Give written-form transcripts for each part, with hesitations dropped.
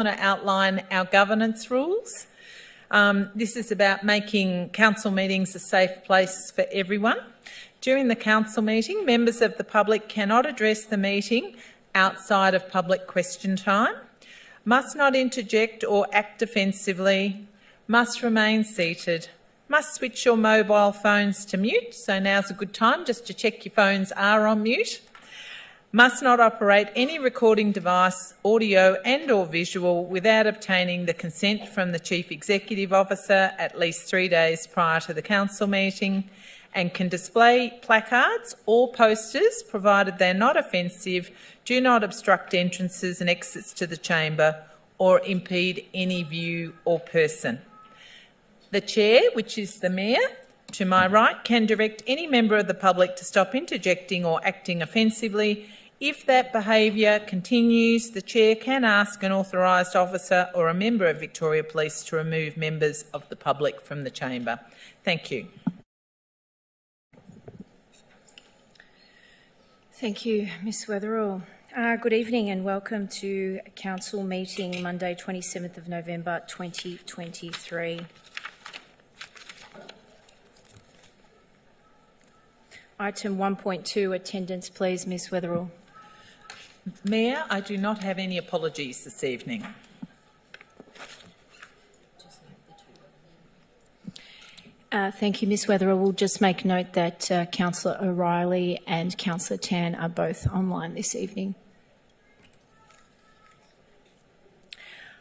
I want to outline our governance rules. This is about making council meetings a safe place for everyone. During the council meeting, members of the public cannot address the meeting outside of public question time, must not interject or act defensively, must remain seated, must switch your mobile phones to mute, so now's a good time just to check your phones are on mute, must not operate any recording device, audio and/or visual without obtaining the consent from the Chief Executive Officer at least 3 days prior to the council meeting, and can display placards or posters, provided they're not offensive, do not obstruct entrances and exits to the chamber or impede any view or person. The Chair, which is the Mayor, to my right, can direct any member of the public to stop interjecting or acting offensively. If that behaviour continues, the Chair can ask an authorised officer or a member of Victoria Police to remove members of the public from the chamber. Thank you. Thank you, Ms Weatherall. Good evening and welcome to Council meeting Monday 27th of November 2023. Item 1.2, attendance please, Ms Weatherall. Mayor, I do not have any apologies this evening. Thank you, Ms Weatherall. We'll just make note that Councillor O'Reilly and Councillor Tan are both online this evening.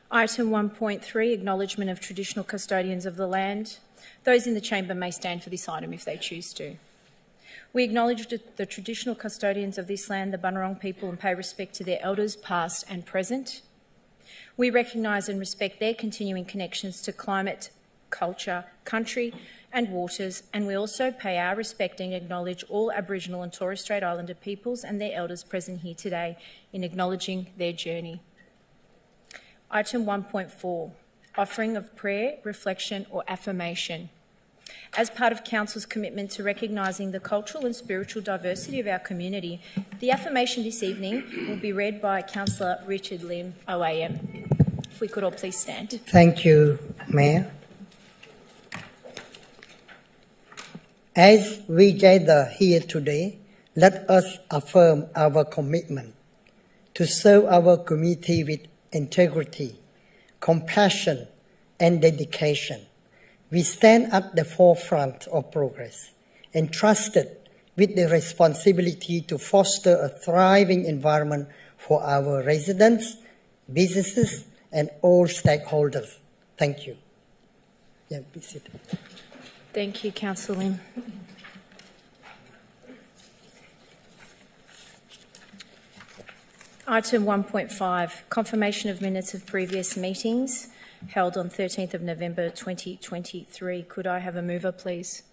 Item 1.3, acknowledgement of traditional custodians of the land. Those in the chamber may stand for this item if they choose to. We acknowledge the traditional custodians of this land, the Bunurong people, and pay respect to their elders past and present. We recognise and respect their continuing connections to climate, culture, country and waters, and we also pay our respect and acknowledge all Aboriginal and Torres Strait Islander peoples and their elders present here today in acknowledging their journey. Item 1.4, offering of prayer, reflection or affirmation. As part of Council's commitment to recognising the cultural and spiritual diversity of our community, the affirmation this evening will be read by Councillor Richard Lim, OAM. If we could all please stand. Thank you, Mayor. As we gather here today, let us affirm our commitment to serve our community with integrity, compassion and dedication. We stand at the forefront of progress, entrusted with the responsibility to foster a thriving environment for our residents, businesses and all stakeholders. Thank you. Yeah, be seated. Thank you, Councillor Lim. Item 1.5, confirmation of minutes of previous meetings held on 13th of November 2023. Could I have a mover, please?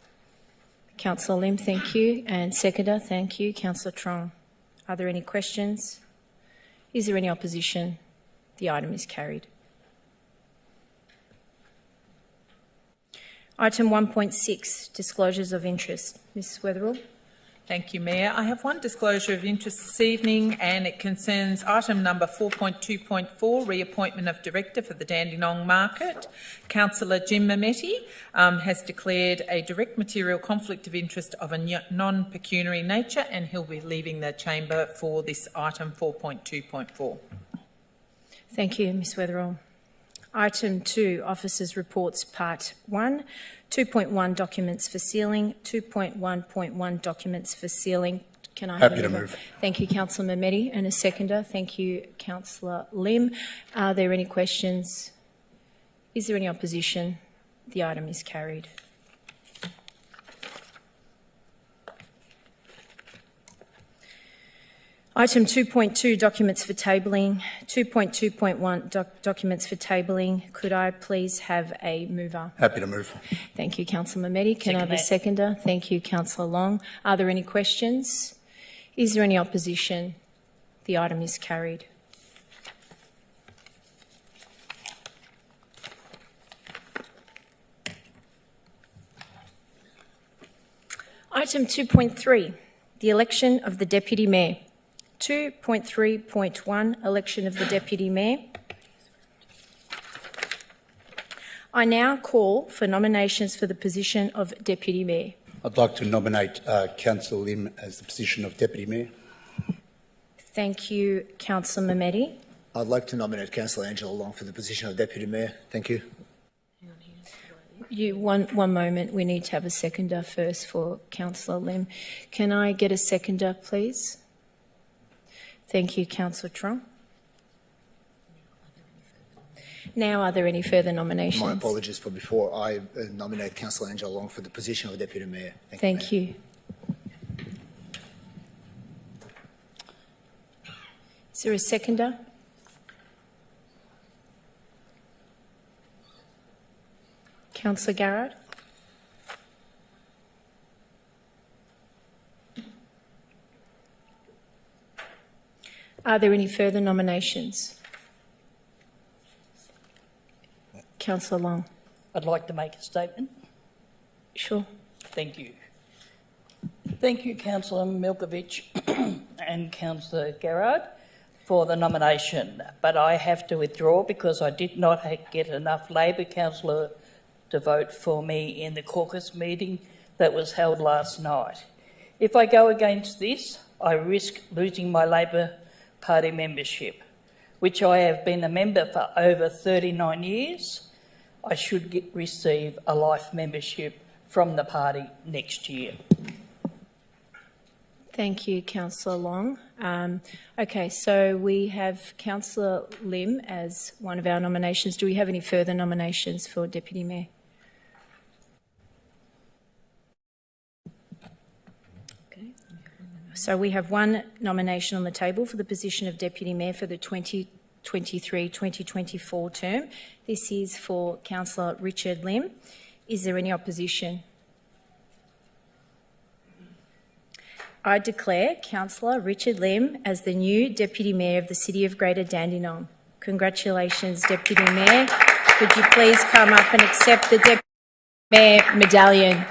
Councillor Lim, thank you. And seconder, thank you. Councillor Trong. Are there any questions? Is there any opposition? The item is carried. Item 1.6, disclosures of interest. Ms Weatherall. Thank you, Mayor. I have one disclosure of interest this evening and it concerns item number 4.2.4, reappointment of Director for the Dandenong Market. Councillor Jim Mametti has declared a direct material conflict of interest of a non-pecuniary nature and he'll be leaving the chamber for this item 4.2.4. Thank you, Ms Weatherall. Item 2, Officers' Reports, Part 1, 2.1, Documents for Sealing, 2.1.1, Documents for Sealing. Can I have Happy to move. Thank you, Councillor Mametti. And a seconder. Thank you, Councillor Lim. Are there any questions? Is there any opposition? The item is carried. Item 2.2, documents for tabling. 2.2.1, documents for tabling. Could I please have a mover? Happy to move. Thank you, Councillor Mametti. Can I have a seconder? Thank you, Councillor Long. Are there any questions? Is there any opposition? The item is carried. Item 2.3, the election of the Deputy Mayor. 2.3.1, election of the Deputy Mayor. I now call for nominations for the position of Deputy Mayor. I'd like to nominate Councillor Lim as the position of Deputy Mayor. Thank you, Councillor Mehmeti. I'd like to nominate Councillor Angela Long for the position of Deputy Mayor. Thank you. One moment. We need to have a seconder first for Councillor Lim. Can I get a seconder, please? Thank you, Councillor Trong. Now, are there any further nominations? My apologies for before. I nominate Councillor Angela Long for the position of Deputy Mayor. Thank you. Is there a seconder? Councillor Garrard. Are there any further nominations? Councillor Long. I'd like to make a statement. Sure. Thank you. Thank you, Councillor Milkovich and Councillor Garrard, for the nomination. But I have to withdraw because I did not get enough Labor councillor to vote for me in the caucus meeting that was held last night. If I go against this, I risk losing my Labor Party membership, which I have been a member for over 39 years. I should receive a life membership from the party next year. Thank you, Councillor Long. Okay, so we have Councillor Lim as one of our nominations. Do we have any further nominations for Deputy Mayor? Okay. So we have one nomination on the table for the position of Deputy Mayor for the 2023-2024 term. This is for Councillor Richard Lim. Is there any opposition? I declare Councillor Richard Lim as the new Deputy Mayor of the City of Greater Dandenong. Congratulations, Deputy Mayor. Could you please come up and accept the Deputy Mayor medallion?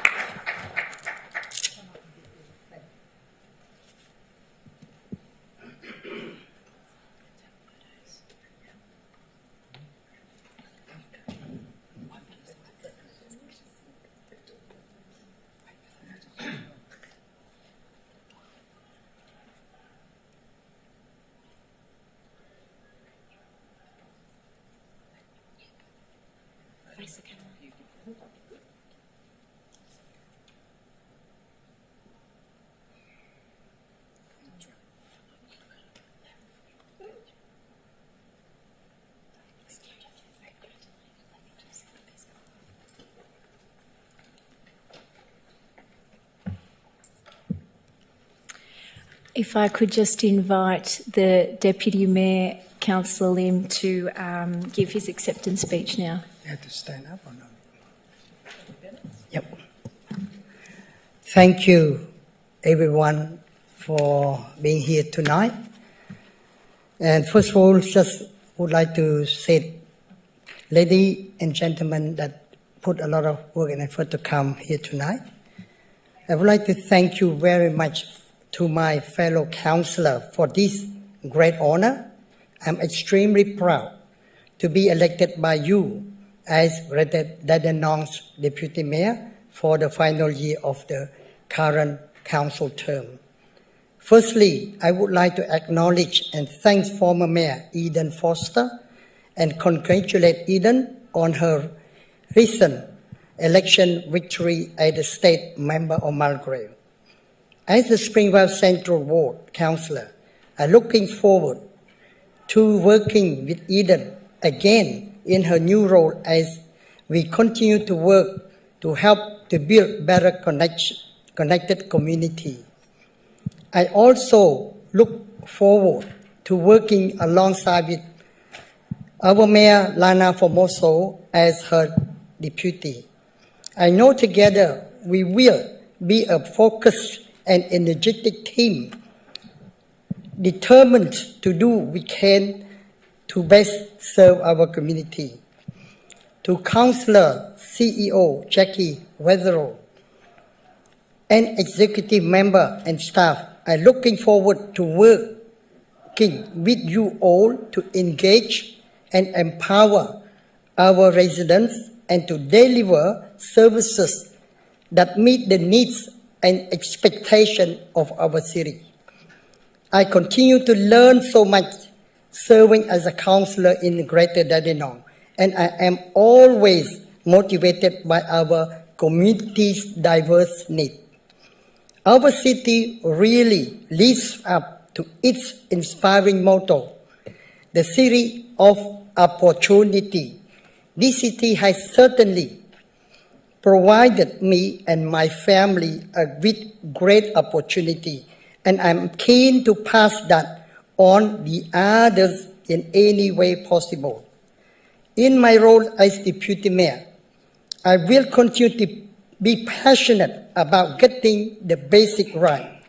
If I could just invite the Deputy Mayor, Councillor Lim, to give his acceptance speech now. You have to stand up or not? Yep. Thank you, everyone, for being here tonight. And first of all, just would like to say, ladies and gentlemen, that put a lot of work and effort to come here tonight. I would like to thank you very much to my fellow councillor for this great honor. I'm extremely proud to be elected by you as Dandenong's Deputy Mayor for the final year of the current council term. Firstly, I would like to acknowledge and thank former Mayor Eden Foster and congratulate Eden on her recent election victory as the state member of Mulgrave. As the Springvale Central Ward councillor, I'm looking forward to working with Eden again in her new role as we continue to work to help to build better connected community. I also look forward to working alongside with our Mayor Lana Formoso as her deputy. I know together we will be a focused and energetic team, determined to do what we can to best serve our community. To Councillor CEO Jackie Weatherill and executive member and staff, I'm looking forward to working with you all to engage and empower our residents and to deliver services that meet the needs and expectations of our city. I continue to learn so much serving as a councillor in Greater Dandenong, and I am always motivated by our community's diverse needs. Our city really lives up to its inspiring motto, the city of opportunity. This city has certainly provided me and my family with great opportunity, and I'm keen to pass that on the others in any way possible. In my role as Deputy Mayor, I will continue to be passionate about getting the basic right.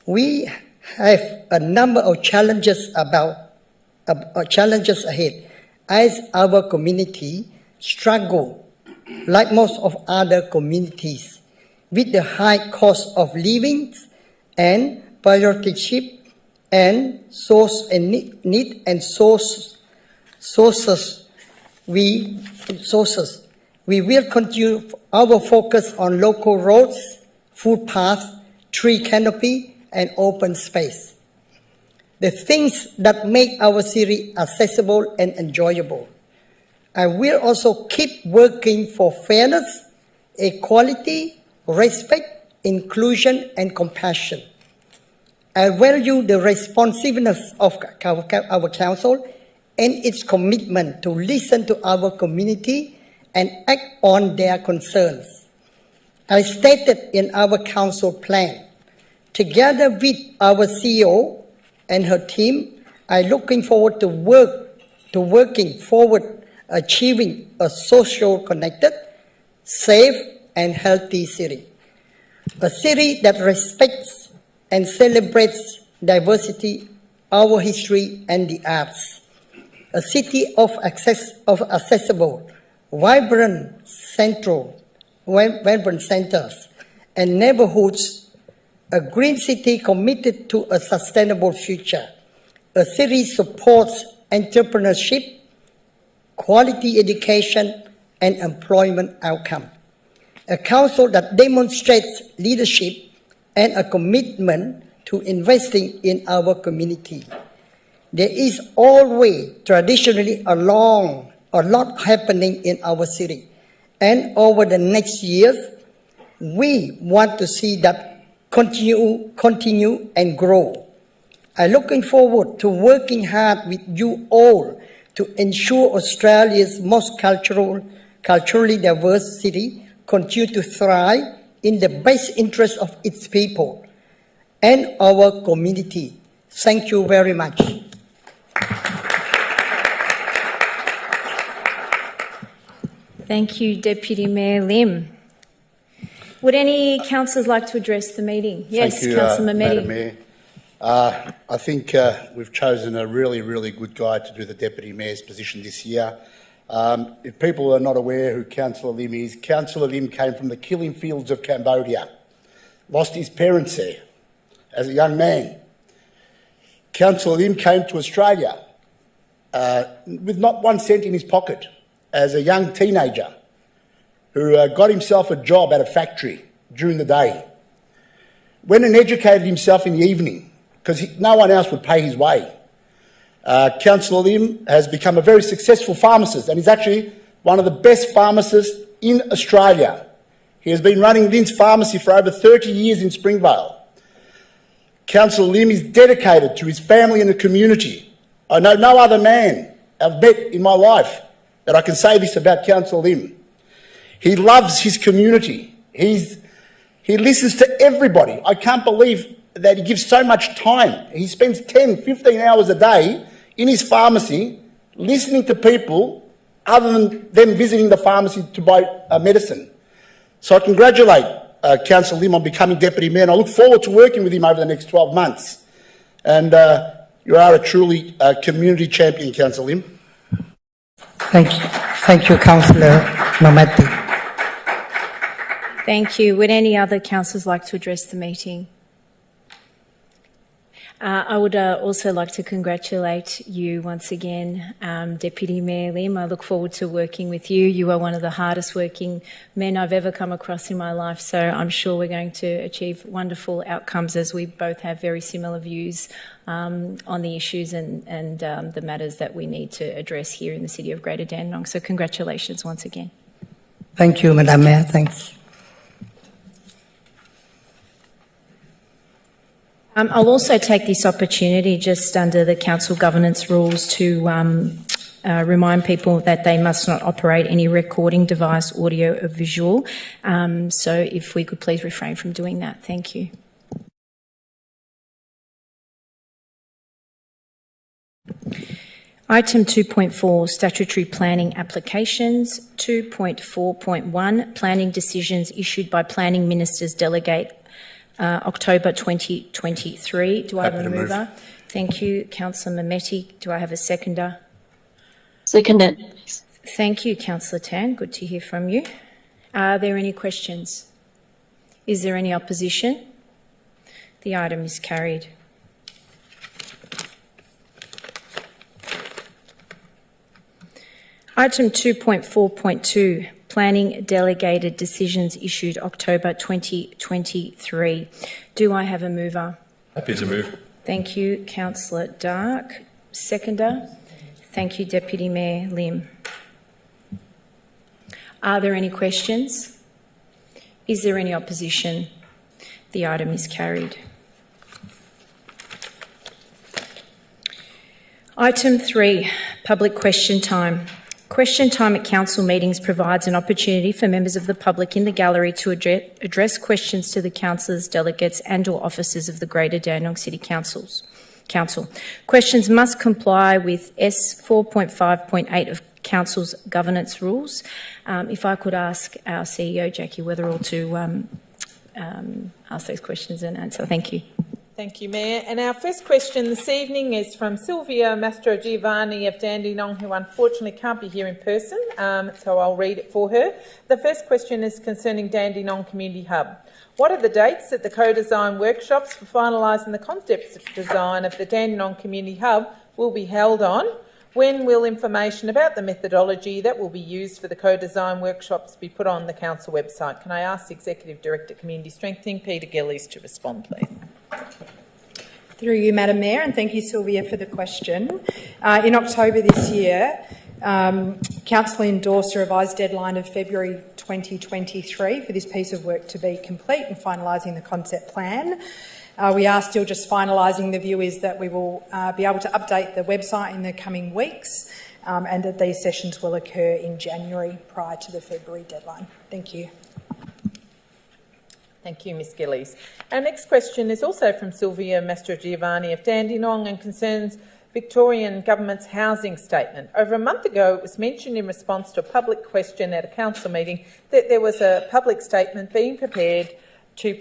We have a number of challenges ahead as our community struggle, like most of other communities, with the high cost of living and priority and sources. We will continue our focus on local roads, footpaths, tree canopy, and open space. The things that make our city accessible and enjoyable. I will also keep working for fairness, equality, respect, inclusion, and compassion. I value the responsiveness of our council and its commitment to listen to our community and act on their concerns. I stated in our council plan, together with our CEO and her team, I'm looking forward to working forward, achieving a social connected, safe, and healthy city. A city that respects and celebrates diversity, our history, and the arts. A city of accessible, vibrant centers and neighborhoods, a green city committed to a sustainable future. A city supports entrepreneurship, quality education, and employment outcome. A council that demonstrates leadership and a commitment to investing in our community. There is always traditionally a lot happening in our city. And over the next years, we want to see that continue and grow. I'm looking forward to working hard with you all to ensure Australia's most culturally diverse city continue to thrive in the best interest of its people and our community. Thank you very much. Thank you, Deputy Mayor Lim. Would any councillors like to address the meeting? Yes, Thank you, Councillor Mamedi. Madam Mayor. I think we've chosen a really, really good guy to do the Deputy Mayor's position this year. If people are not aware who Councillor Lim is, Councillor Lim came from the killing fields of Cambodia, lost his parents there as a young man. Councillor Lim came to Australia with not 1 cent in his pocket as a young teenager who got himself a job at a factory during the day, went and educated himself in the evening because no one else would pay his way. Councillor Lim has become a very successful pharmacist and is actually one of the best pharmacists in Australia. He has been running Lin's Pharmacy for over 30 years in Springvale. Councillor Lim is dedicated to his family and the community. I know no other man I've met in my life that I can say this about Councillor Lim. He loves his community. He listens to everybody. I can't believe that he gives so much time. He spends 10, 15 hours a day in his pharmacy listening to people other than them visiting the pharmacy to buy medicine. So I congratulate Councillor Lim on becoming Deputy Mayor, and I look forward to working with him over the next 12 months. And you are a truly community champion, Councillor Lim. Thank you, Councillor Mamedi. Thank you. Would any other councillors like to address the meeting? I would also like to congratulate you once again, Deputy Mayor Lim. I look forward to working with you. You are one of the hardest working men I've ever come across in my life, so I'm sure we're going to achieve wonderful outcomes as we both have very similar views on the issues and the matters that we need to address here in the City of Greater Dandenong. So congratulations once again. Thank you, Madam Mayor. Thanks. I'll also take this opportunity, just under the council governance rules, to remind people that they must not operate any recording device, audio or visual. So if we could please refrain from doing that. Thank you. Item 2.4, statutory planning applications. 2.4.1, planning decisions issued by planning ministers delegate October 2023. Do I have a mover? Thank you, Councillor Mehmeti. Do I have a seconder? Seconded. Thank you, Councillor Tan. Good to hear from you. Are there any questions? Is there any opposition? The item is carried. Item 2.4.2, planning delegated decisions issued October 2023. Do I have a mover? Happy to move. Thank you, Councillor Dark. Seconder? Thank you, Deputy Mayor Lim. Are there any questions? Is there any opposition? The item is carried. Item 3, public question time. Question time at council meetings provides an opportunity for members of the public in the gallery to address questions to the councillors, delegates and/or officers of the Greater Dandenong City Council. Questions must comply with S 4.5.8 of Council's governance rules. If I could ask our CEO, Jackie Weatherall, to ask those questions and answer. Thank you. Thank you, Mayor. And our first question this evening is from Sylvia Mastrogiovanni of Dandenong, who unfortunately can't be here in person, so I'll read it for her. The first question is concerning Dandenong Community Hub. What are the dates that the co-design workshops for finalising the concept design of the Dandenong Community Hub will be held on? When will information about the methodology that will be used for the co-design workshops be put on the council website? Can I ask the Executive Director, Community Strengthening, Peter Gillies, to respond, please? Through you, Madam Mayor, and thank you, Sylvia, for the question. In October this year, Council endorsed a revised deadline of February 2023 for this piece of work to be complete and finalising the concept plan. We are still just finalising. The view is that we will be able to update the website in the coming weeks and that these sessions will occur in January prior to the February deadline. Thank you. Thank you, Ms Gillies. Our next question is also from Sylvia Mastrogiovanni of Dandenong and concerns Victorian Government's housing statement. Over a month ago, it was mentioned in response to a public question at a council meeting that there was a public statement being prepared to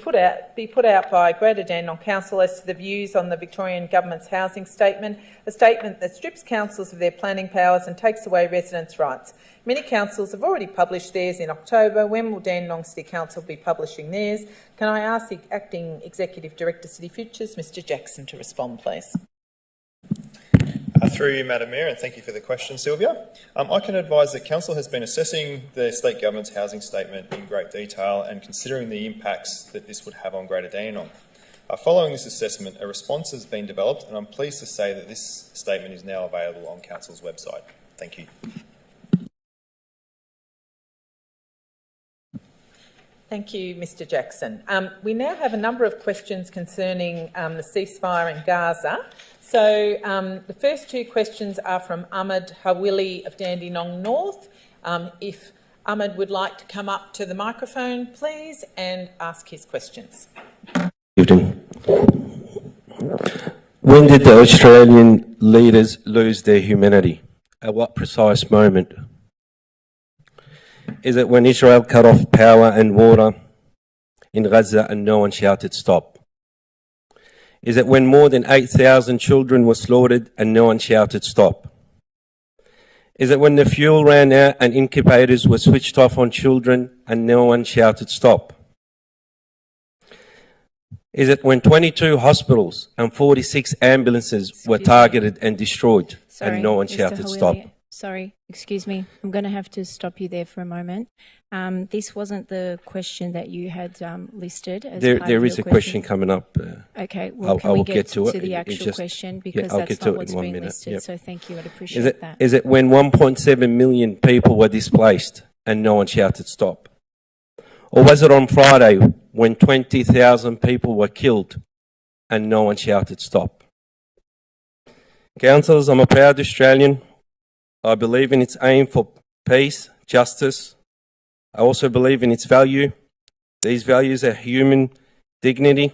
be put out by Greater Dandenong Council as to the views on the Victorian Government's housing statement, a statement that strips councils of their planning powers and takes away residents' rights. Many councils have already published theirs in October. When will Dandenong City Council be publishing theirs? Can I ask the Acting Executive Director, City Futures, Mr Jackson, to respond, please? Through you, Madam Mayor, and thank you for the question, Sylvia. I can advise that Council has been assessing the State Government's housing statement in great detail and considering the impacts that this would have on Greater Dandenong. Following this assessment, a response has been developed, and I'm pleased to say that this statement is now available on Council's website. Thank you. Thank you, Mr Jackson. We now have a number of questions concerning the ceasefire in Gaza. So the first two questions are from Ahmed Hawili of Dandenong North. If Ahmed would like to come up to the microphone, please, and ask his questions. Evening. When did the Australian leaders lose their humanity? At what precise moment? Is it when Israel cut off power and water in Gaza and no one shouted stop? Is it when more than 8,000 children were slaughtered and no one shouted stop? Is it when the fuel ran out and incubators were switched off on children and no one shouted stop? Is it when 22 hospitals and 46 ambulances were Excuse me. targeted and destroyed Sorry, and no one Mr. shouted Hawili. stop? Sorry, excuse me. I'm going to have to stop you there for a moment. This wasn't the question that you had listed as part of There is your a question coming up. Okay, well, can I we will get get to it. the It actual just- question? yeah, Because I'll that's get to not it what's in 1 been minute. listed, Yep. so thank you. I'd Is appreciate it, that. is it when 1.7 million people were displaced and no one shouted stop? Or was it on Friday when 20,000 people were killed and no one shouted stop? Councillors, I'm a proud Australian. I believe in its aim for peace, justice. I also believe in its value. These values are human dignity,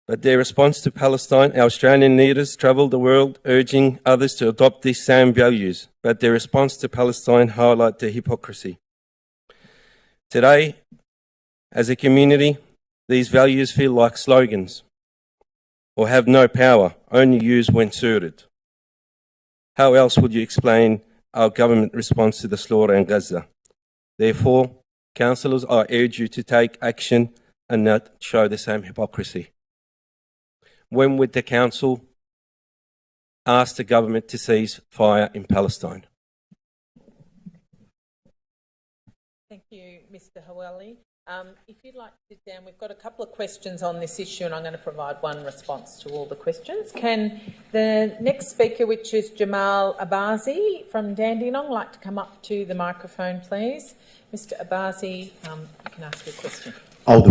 but their response to Palestine, our Australian leaders travelled the world urging others to adopt these same values, but their response to Palestine highlight their hypocrisy. Today, as a community, these values feel like slogans or have no power, only used when suited. How else would you explain our government response to the slaughter in Gaza? Therefore, councillors, I urge you to take action and not show the same hypocrisy. When would the council ask the government to cease fire in Palestine? Thank you, Mr Hawali. If you'd like to sit down, we've got a couple of questions on this issue and I'm going to provide one response to all the questions. Can the next speaker, which is Jamal Abazi from Dandenong, like to come up to the microphone, please? Mr Abazi, you can ask your question. In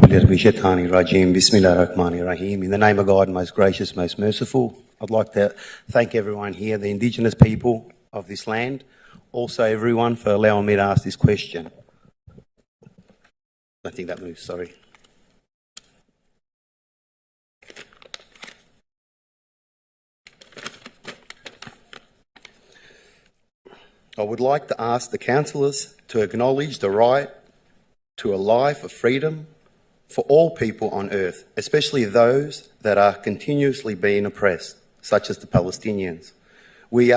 the name of God, most gracious, most merciful, I'd like to thank everyone here, the Indigenous people of this land, also everyone for allowing me to ask this question. I think that moves, sorry. I would like to ask the councillors to acknowledge the right to a life of freedom for all people on earth, especially those that are continuously being oppressed, such as the Palestinians. We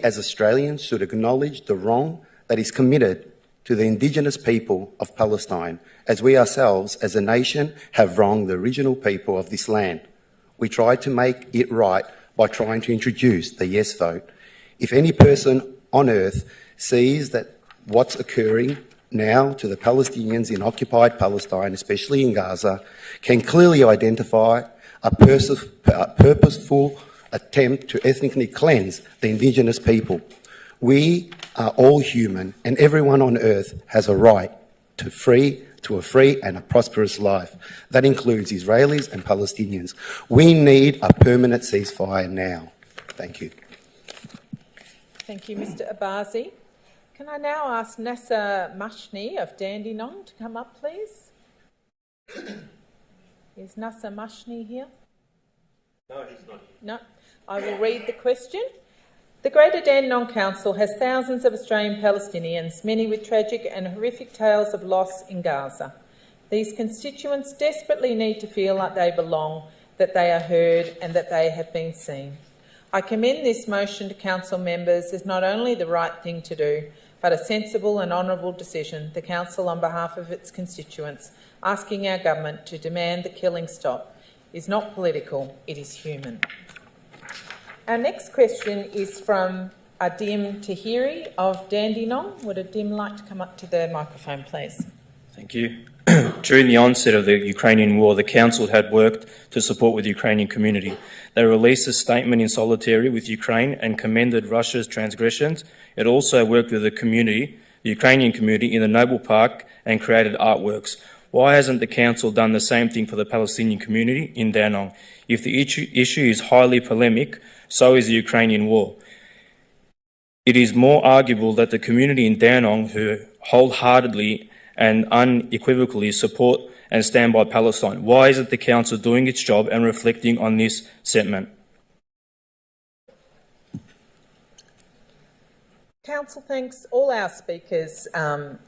as Australians should acknowledge the wrong that is committed to the Indigenous people of Palestine, as we ourselves as a nation have wronged the original people of this land. We tried to make it right by trying to introduce the yes vote. If any person on earth sees that what's occurring now to the Palestinians in occupied Palestine, especially in Gaza, can clearly identify a purposeful attempt to ethnically cleanse the Indigenous people. We are all human and everyone on earth has a right to a free and a prosperous life. That includes Israelis and Palestinians. We need a permanent ceasefire now. Thank you. Thank you, Mr Abazi. Can I now ask Nasser Mashni of Dandenong to come up, please? Is Nasser Mashni here? No, he's not. No. I will read the question. The Greater Dandenong Council has thousands of Australian Palestinians, many with tragic and horrific tales of loss in Gaza. These constituents desperately need to feel like they belong, that they are heard and that they have been seen. I commend this motion to Council members as not only the right thing to do, but a sensible and honourable decision, the Council on behalf of its constituents, asking our government to demand the killing stop, is not political, it is human. Our next question is from Adim Tahiri of Dandenong. Would Adim like to come up to the microphone, please? Thank you. During the onset of the Ukrainian war, the Council had worked to support with the Ukrainian community. They released a statement in solidarity with Ukraine and commended Russia's transgressions. It also worked with the Ukrainian community in the Noble Park and created artworks. Why hasn't the Council done the same thing for the Palestinian community in Dandenong? If the issue is highly polemic, so is the Ukrainian war. It is more arguable that the community in Dandenong, who wholeheartedly and unequivocally support and stand by Palestine. Why isn't the Council doing its job and reflecting on this sentiment? Council thanks all our speakers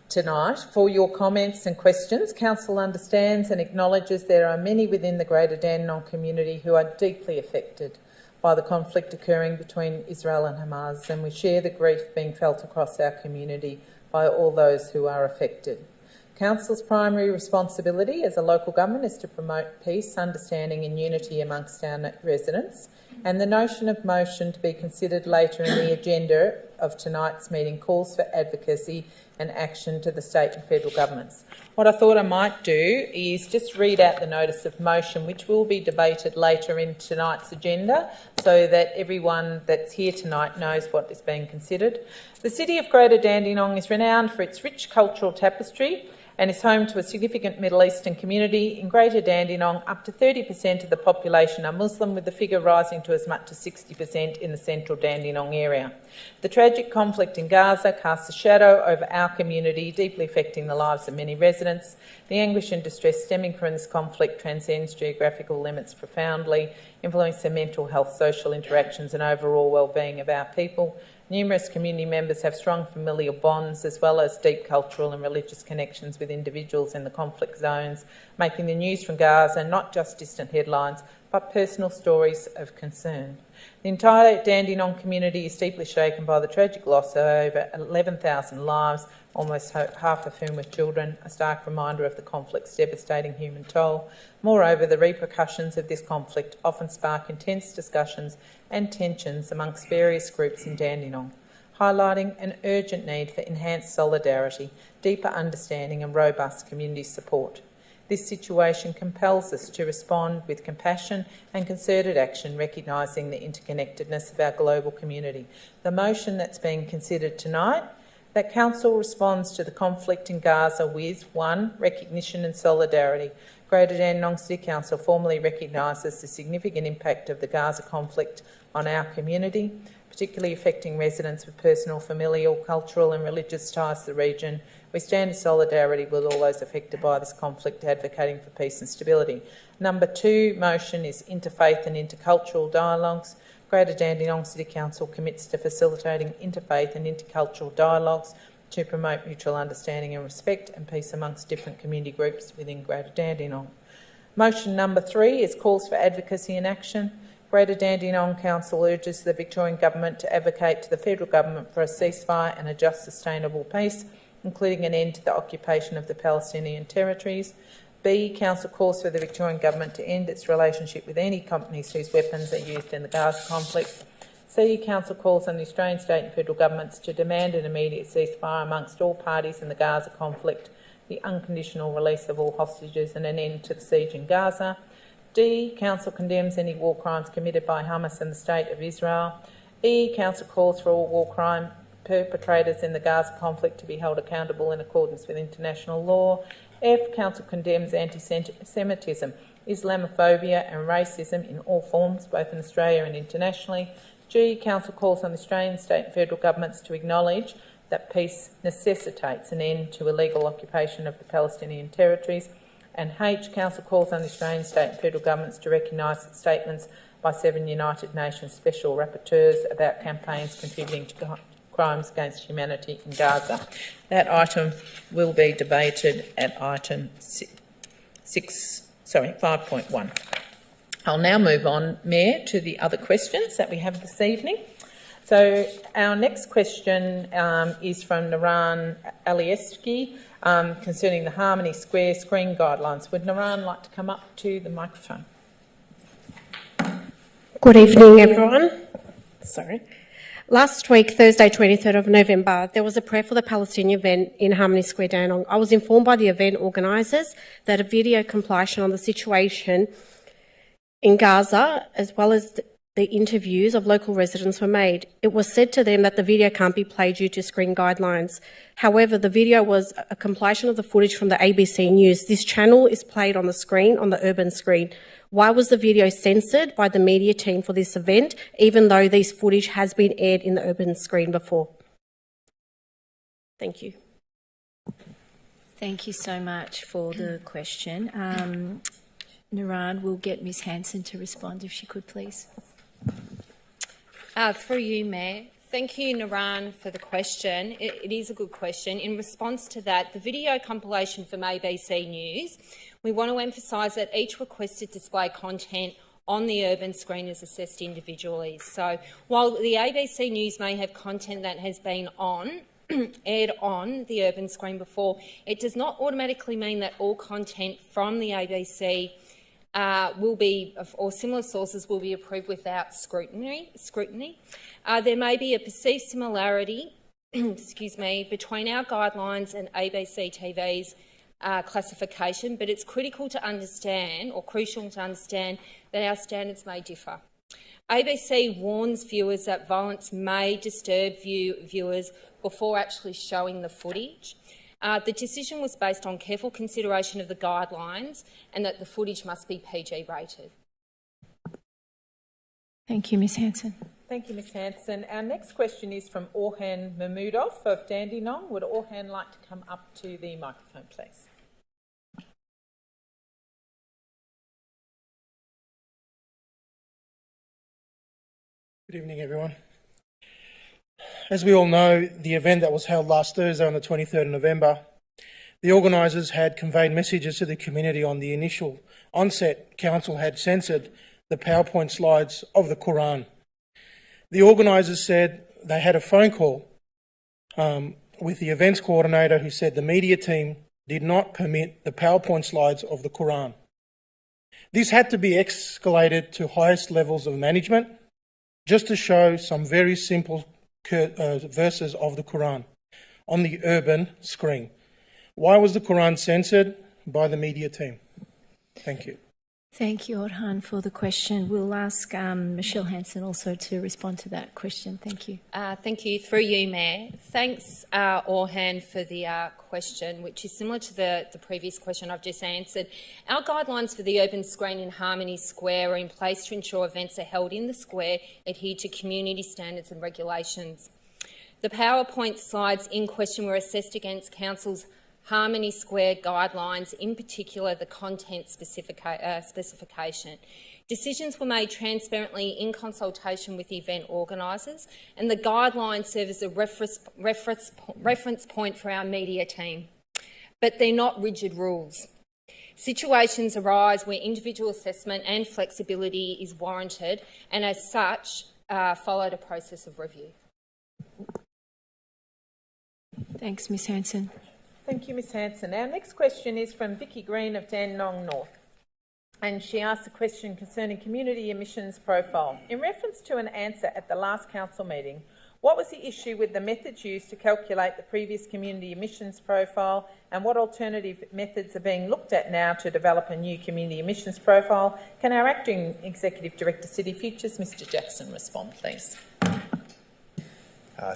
tonight for your comments and questions. Council understands and acknowledges there are many within the Greater Dandenong community who are deeply affected by the conflict occurring between Israel and Hamas, and we share the grief being felt across our community by all those who are affected. Council's primary responsibility as a local government is to promote peace, understanding and unity amongst our residents, and the notion of motion to be considered later in the agenda of tonight's meeting calls for advocacy and action to the state and federal governments. What I thought I might do is just read out the notice of motion, which will be debated later in tonight's agenda, so that everyone that's here tonight knows what is being considered. The City of Greater Dandenong is renowned for its rich cultural tapestry and is home to a significant Middle Eastern community. In Greater Dandenong, up to 30% of the population are Muslim, with the figure rising to as much as 60% in the central Dandenong area. The tragic conflict in Gaza casts a shadow over our community, deeply affecting the lives of many residents. The anguish and distress stemming from this conflict transcends geographical limits profoundly, influencing mental health, social interactions and overall well-being of our people. Numerous community members have strong familial bonds as well as deep cultural and religious connections with individuals in the conflict zones, making the news from Gaza not just distant headlines but personal stories of concern. The entire Dandenong community is deeply shaken by the tragic loss of over 11,000 lives, almost half of whom were children, a stark reminder of the conflict's devastating human toll. Moreover, the repercussions of this conflict often spark intense discussions and tensions amongst various groups in Dandenong, highlighting an urgent need for enhanced solidarity, deeper understanding and robust community support. This situation compels us to respond with compassion and concerted action, recognising the interconnectedness of our global community. The motion that's being considered tonight, that Council responds to the conflict in Gaza with 1. Recognition and solidarity. Greater Dandenong City Council formally recognises the significant impact of the Gaza conflict on our community, particularly affecting residents with personal, familial, cultural and religious ties to the region. We stand in solidarity with all those affected by this conflict, advocating for peace and stability. Number 2 motion is interfaith and intercultural dialogues. Greater Dandenong City Council commits to facilitating interfaith and intercultural dialogues to promote mutual understanding and respect and peace amongst different community groups within Greater Dandenong. Motion number 3 is calls for advocacy and action. Greater Dandenong Council urges the Victorian Government to advocate to the Federal Government for a ceasefire and a just, sustainable peace, including an end to the occupation of the Palestinian territories. B, Council calls for the Victorian Government to end its relationship with any companies whose weapons are used in the Gaza conflict. C, Council calls on the Australian State and Federal Governments to demand an immediate ceasefire amongst all parties in the Gaza conflict, the unconditional release of all hostages and an end to the siege in Gaza. D, Council condemns any war crimes committed by Hamas and the State of Israel. E, Council calls for all war crime perpetrators in the Gaza conflict to be held accountable in accordance with international law. F, Council condemns anti-Semitism, Islamophobia and racism in all forms, both in Australia and internationally. G, Council calls on the Australian State and Federal Governments to acknowledge that peace necessitates an end to illegal occupation of the Palestinian territories. And H, Council calls on the Australian State and Federal Governments to recognise statements by 7 United Nations Special Rapporteurs about campaigns contributing to crimes against humanity in Gaza. That item will be debated at item 5.1. I'll now move on, Mayor, to the other questions that we have this evening. So our next question is from Naran Alieski concerning the Harmony Square screen guidelines. Would Naran like to come up to the microphone? Good evening, everyone. Last week, Thursday, 23rd of November, there was a prayer for the Palestinian event in Harmony Square, Dandenong. I was informed by the event organisers that a video compilation on the situation in Gaza, as well as the interviews of local residents, were made. It was said to them that the video can't be played due to screen guidelines. However, the video was a compilation of the footage from the ABC News. This channel is played on the screen, on the urban screen. Why was the video censored by the media team for this event, even though this footage has been aired in the urban screen before? Thank you. Thank you so much for the question. Naran, we'll get Ms Hanson to respond if she could, please. Through you, Mayor. Thank you, Naran, for the question. It is a good question. In response to that, the video compilation from ABC News, we want to emphasise that each requested display content on the urban screen is assessed individually. So while the ABC News may have content that has been on aired on the Urban screen before, it does not automatically mean that all content from the ABC will be, or similar sources will be approved without scrutiny. There may be a perceived similarity between our guidelines and ABC TV's classification, but it's critical to understand, or crucial to understand, that our standards may differ. ABC warns viewers that violence may disturb viewers before actually showing the footage. The decision was based on careful consideration of the guidelines and that the footage must be PG rated. Thank you, Ms Hanson. Thank you, Ms Hanson. Our next question is from Orhan Mahmudov of Dandenong. Would Orhan like to come up to the microphone, please? Good evening, everyone. As we all know, the event that was held last Thursday on the 23rd of November, the organisers had conveyed messages to the community on the initial onset. Council had censored the PowerPoint slides of the Quran. The organisers said they had a phone call with the events coordinator who said the media team did not permit the PowerPoint slides of the Quran. This had to be escalated to highest levels of management just to show some very simple verses of the Quran on the Urban screen. Why was the Quran censored by the media team? Thank you. Thank you, Orhan, for the question. We'll ask Michelle Hanson also to respond to that question. Thank you. Thank you. Through you, Mayor. Thanks, Orhan, for the question, which is similar to the previous question I've just answered. Our guidelines for the Urban screen in Harmony Square are in place to ensure events are held in the square adhere to community standards and regulations. The PowerPoint slides in question were assessed against Council's Harmony Square guidelines, in particular the content specification. Decisions were made transparently in consultation with the event organisers, and the guidelines serve as a reference point for our media team. But they're not rigid rules. Situations arise where individual assessment and flexibility is warranted, and as such, followed a process of review. Thanks, Ms Hanson. Thank you, Ms Hanson. Our next question is from Vicky Green of Dandenong North, and she asks a question concerning community emissions profile. In reference to an answer at the last council meeting, what was the issue with the methods used to calculate the previous community emissions profile, and what alternative methods are being looked at now to develop a new community emissions profile? Can our Acting Executive Director, City Futures, Mr Jackson, respond, please?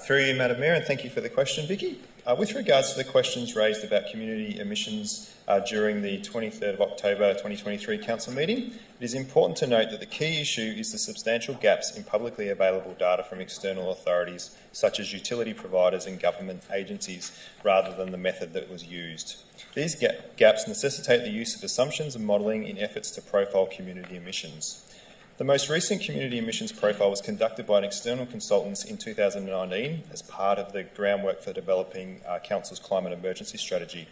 Through you, Madam Mayor, and thank you for the question, Vicky. With regards to the questions raised about community emissions during the 23rd of October 2023 Council meeting, it is important to note that the key issue is the substantial gaps in publicly available data from external authorities such as utility providers and government agencies, rather than the method that was used. These gaps necessitate the use of assumptions and modelling in efforts to profile community emissions. The most recent community emissions profile was conducted by an external consultant in 2019 as part of the groundwork for developing Council's climate emergency strategy.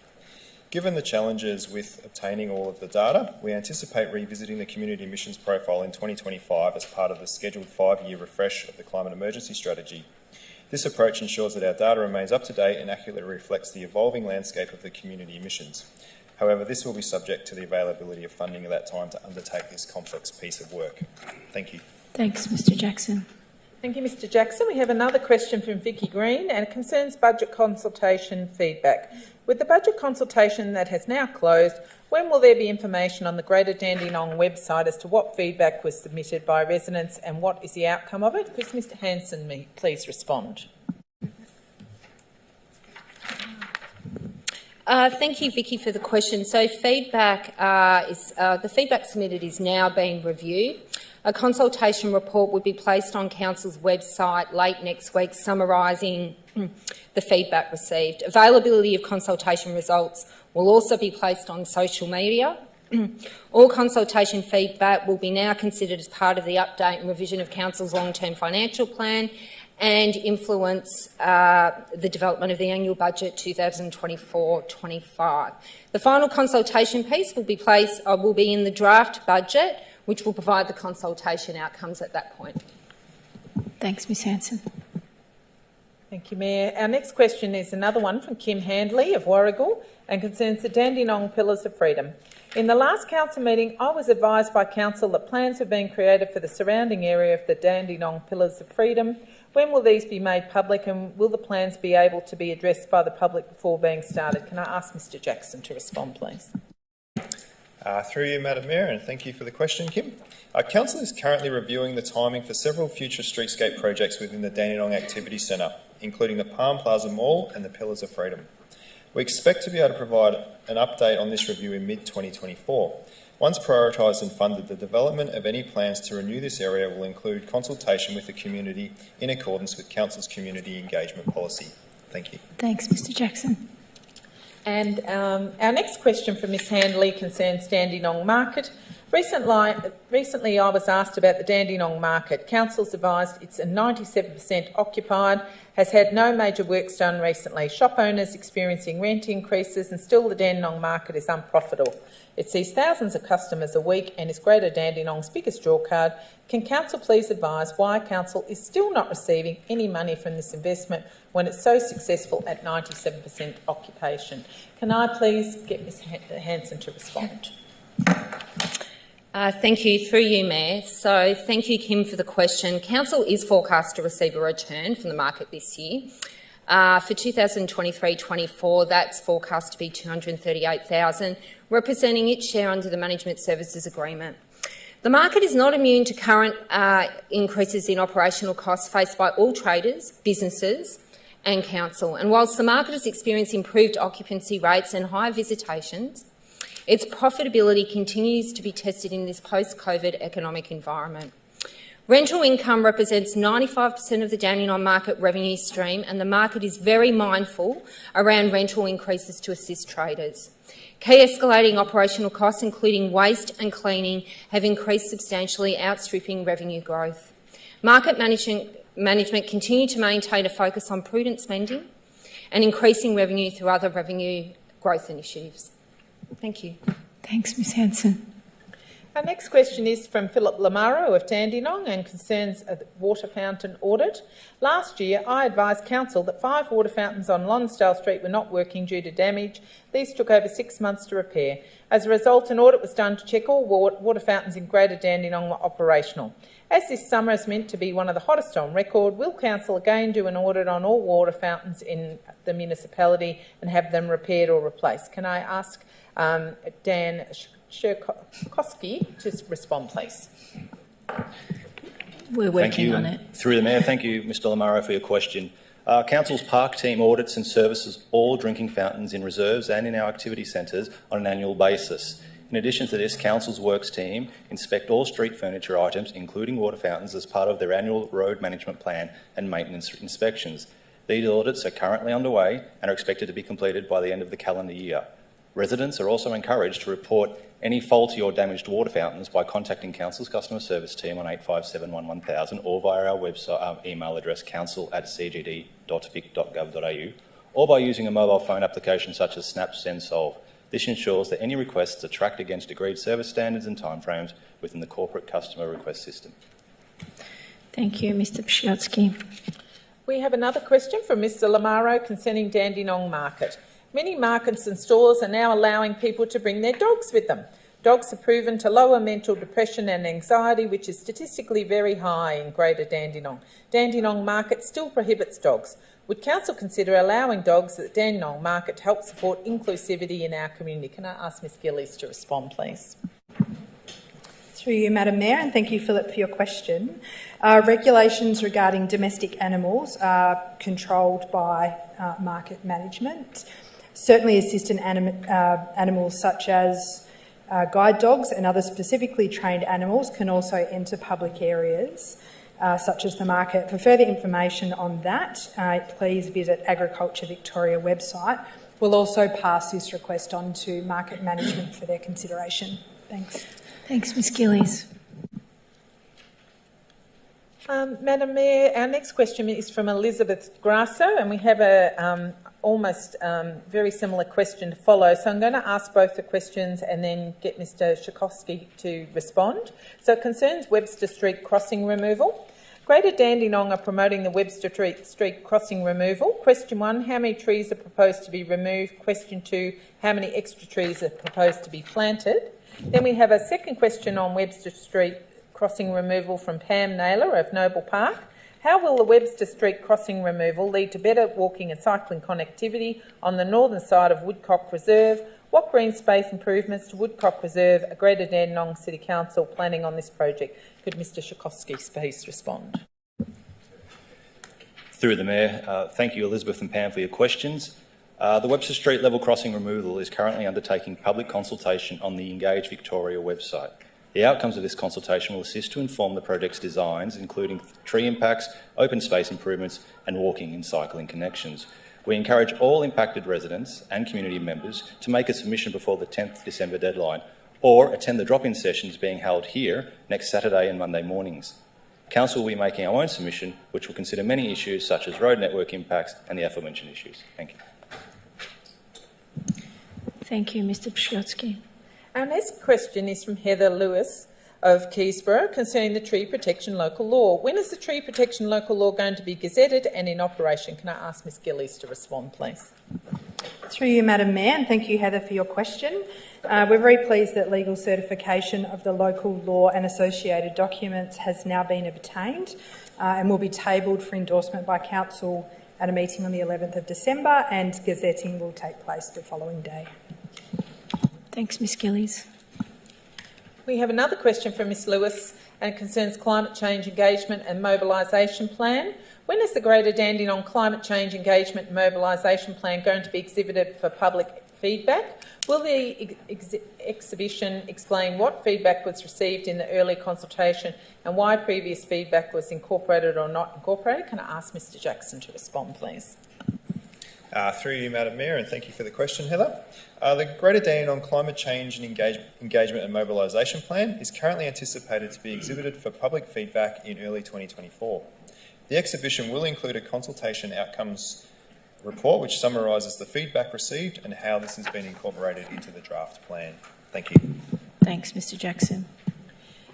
Given the challenges with obtaining all of the data, we anticipate revisiting the community emissions profile in 2025 as part of the scheduled 5-year refresh of the climate emergency strategy. This approach ensures that our data remains up to date and accurately reflects the evolving landscape of the community emissions. However, this will be subject to the availability of funding at that time to undertake this complex piece of work. Thank you. Thanks, Mr Jackson. Thank you, Mr Jackson. We have another question from Vicky Green, and it concerns budget consultation feedback. With the budget consultation that has now closed, when will there be information on the Greater Dandenong website as to what feedback was submitted by residents and what is the outcome of it? Could Mr Hanson please respond? Thank you, Vicky, for the question. So the feedback submitted is now being reviewed. A consultation report would be placed on Council's website late next week summarising the feedback received. Availability of consultation results will also be placed on social media. All consultation feedback will be now considered as part of the update and revision of Council's long-term financial plan and influence the development of the annual budget 2024-25. The final consultation piece will be in the draft budget, which will provide the consultation outcomes at that point. Thanks, Ms Hanson. Thank Thank you, Mayor. Our next question is another one from Kim Handley of Warrigal and concerns the Dandenong Pillars of Freedom. In the last council meeting, I was advised by council that plans have been created for the surrounding area of the Dandenong Pillars of Freedom. When will these be made public, and will the plans be able to be addressed by the public before being started? Can I ask Mr Jackson to respond, please? Through you, Madam Mayor, and thank you for the question, Kim. Council is currently reviewing the timing for several future streetscape projects within the Dandenong Activity Centre, including the Palm Plaza Mall and the Pillars of Freedom. We expect to be able to provide an update on this review in mid-2024. Once prioritised and funded, the development of any plans to renew this area will include consultation with the community in accordance with Council's community engagement policy. Thank you. Thanks, Mr Jackson. And our next question from Ms Handley concerns Dandenong Market. Recently I was asked about the Dandenong Market. Council's advised it's 97% occupied, has had no major works done recently. Shop owners experiencing rent increases, and still the Dandenong Market is unprofitable. It sees thousands of customers a week and is Greater Dandenong's biggest draw card. Can Council please advise why Council is still not receiving any money from this investment when it's so successful at 97% occupation? Can I please get Ms Hanson to respond? Thank you. Through you, Mayor. So thank you, Kim, for the question. Council is forecast to receive a return from the market this year. For 2023-24, that's forecast to be $238,000, representing its share under the Management Services Agreement. The market is not immune to current increases in operational costs faced by all traders, businesses and council. And whilst the market has experienced improved occupancy rates and higher visitations, its profitability continues to be tested in this post-COVID economic environment. Rental income represents 95% of the Dandenong market revenue stream, and the market is very mindful around rental increases to assist traders. Key escalating operational costs, including waste and cleaning, have increased substantially, outstripping revenue growth. Market management continue to maintain a focus on prudent spending and increasing revenue through other revenue growth initiatives. Thank you. Thanks, Ms Hanson. Our next question is from Philip Lamaro of Dandenong and concerns a water fountain audit. Last year, I advised Council that 5 water fountains on Lonsdale Street were not working due to damage. These took over 6 months to repair. As a result, an audit was done to check all water fountains in Greater Dandenong were operational. As this summer is meant to be one of the hottest on record, will Council again do an audit on all water fountains in the municipality and have them repaired or replaced? Can I ask Dan Shurkowski to respond, please? We're working on it. Through the Mayor, thank you, Mr Lamaro, for your question. Council's park team audits and services all drinking fountains in reserves and in our activity centres on an annual basis. In addition to this, Council's works team inspect all street furniture items, including water fountains, as part of their annual road management plan and maintenance inspections. These audits are currently underway and are expected to be completed by the end of the calendar year. Residents are also encouraged to report any faulty or damaged water fountains by contacting Council's customer service team on 8571 1000 or via our website, our email address council@cgd.vic.gov.au, or by using a mobile phone application such as Snap Send Solve. This ensures that any requests are tracked against agreed service standards and timeframes within the corporate customer request system. Thank you, Mr Pshiatsky. We have another question from Mr Lamaro concerning Dandenong Market. Many markets and stores are now allowing people to bring their dogs with them. Dogs are proven to lower mental depression and anxiety, which is statistically very high in Greater Dandenong. Dandenong Market still prohibits dogs. Would Council consider allowing dogs at the Dandenong Market to help support inclusivity in our community? Can I ask Ms Gillies to respond, please? Through you, Madam Mayor, and thank you, Philip, for your question. Regulations regarding domestic animals are controlled by market management. Certainly assistant animals such as guide dogs and other specifically trained animals can also enter public areas such as the market. For further information on that, please visit Agriculture Victoria website. We'll also pass this request on to market management for their consideration. Thanks. Thanks, Ms Gillies. Madam Mayor, our next question is from Elizabeth Grasso, and we have a almost very similar question to follow. So I'm going to ask both the questions and then get Mr Shurkowski to respond. So it concerns Webster Street crossing removal. Greater Dandenong are promoting the Webster Street crossing removal. Question 1, how many trees are proposed to be removed? Question 2, how many extra trees are proposed to be planted? Then we have a second question on Webster Street crossing removal from Pam Naylor of Noble Park. How will the Webster Street crossing removal lead to better walking and cycling connectivity on the northern side of Woodcock Reserve? What green space improvements to Woodcock Reserve are Greater Dandenong City Council planning on this project? Could Mr Schakowsky please respond? Through the Mayor, thank you Elizabeth and Pam for your questions. The Webster Street level crossing removal is currently undertaking public consultation on the Engage Victoria website. The outcomes of this consultation will assist to inform the project's designs, including tree impacts, open space improvements and walking and cycling connections. We encourage all impacted residents and community members to make a submission before the 10th December deadline or attend the drop-in sessions being held here next Saturday and Monday mornings. Council will be making our own submission, which will consider many issues such as road network impacts and the aforementioned issues. Thank you. Thank you, Mr Pschotsky. Our next question is from Heather Lewis of Keysborough concerning the Tree Protection Local Law. When is the Tree Protection Local Law going to be gazetted and in operation? Can I ask Ms Gillies to respond, please? Through you, Madam Mayor, and thank you, Heather, for your question. We're very pleased that legal certification of the local law and associated documents has now been obtained and will be tabled for endorsement by Council at a meeting on the 11th of December, and gazetting will take place the following day. Thanks, Ms Gillies. We have another question from Ms Lewis and it concerns climate change engagement and mobilisation plan. When is the Greater Dandenong Climate Change Engagement and Mobilisation Plan going to be exhibited for public feedback? Will the exhibition explain what feedback was received in the early consultation and why previous feedback was incorporated or not incorporated? Can I ask Mr Jackson to respond, please? Through you, Madam Mayor, and thank you for the question, Heather. The Greater Dandenong Climate Change and Engagement and Mobilisation Plan is currently anticipated to be exhibited for public feedback in early 2024. The exhibition will include a consultation outcomes report which summarises the feedback received and how this has been incorporated into the draft plan. Thank you. Thanks, Mr Jackson.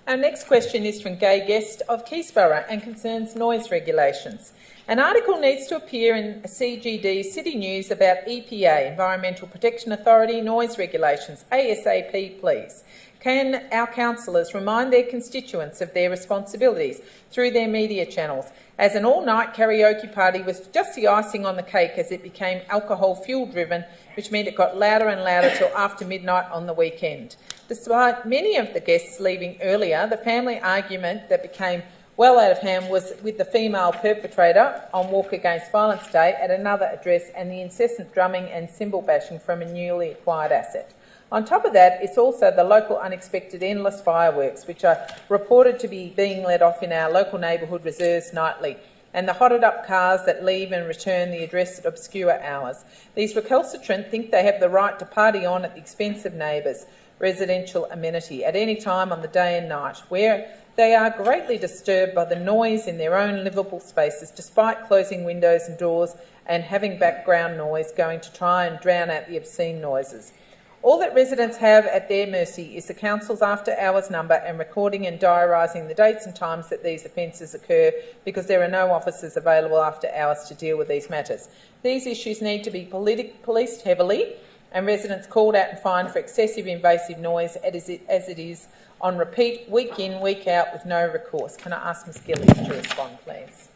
Our next question is from Gay Guest of Keysborough and concerns noise regulations. An article needs to appear in CGD City News about EPA, Environmental Protection Authority, noise regulations, ASAP, please. Can our councillors remind their constituents of their responsibilities through their media channels, as an all-night karaoke party was just the icing on the cake as it became alcohol fuel-driven, which meant it got louder and louder till after midnight on the weekend. Despite many of the guests leaving earlier, the family argument that became well out of hand was with the female perpetrator on Walk Against Violence Day at another address and the incessant drumming and cymbal bashing from a newly acquired asset. On top of that, it's also the local unexpected endless fireworks, which are reported to be being let off in our local neighbourhood reserves nightly, and the hotted-up cars that leave and return the address at obscure hours. These recalcitrant think they have the right to party on at the expense of neighbours' residential amenity at any time on the day and night, where they are greatly disturbed by the noise in their own livable spaces, despite closing windows and doors and having background noise going to try and drown out the obscene noises. All that residents have at their mercy is the council's after-hours number and recording and diarising the dates and times that these offences occur, because there are no officers available after hours to deal with these matters. These issues need to be policed heavily and residents called out and fined for excessive invasive noise as it is on repeat, week in, week out, with no recourse. Can I ask Ms Gillies to respond, please?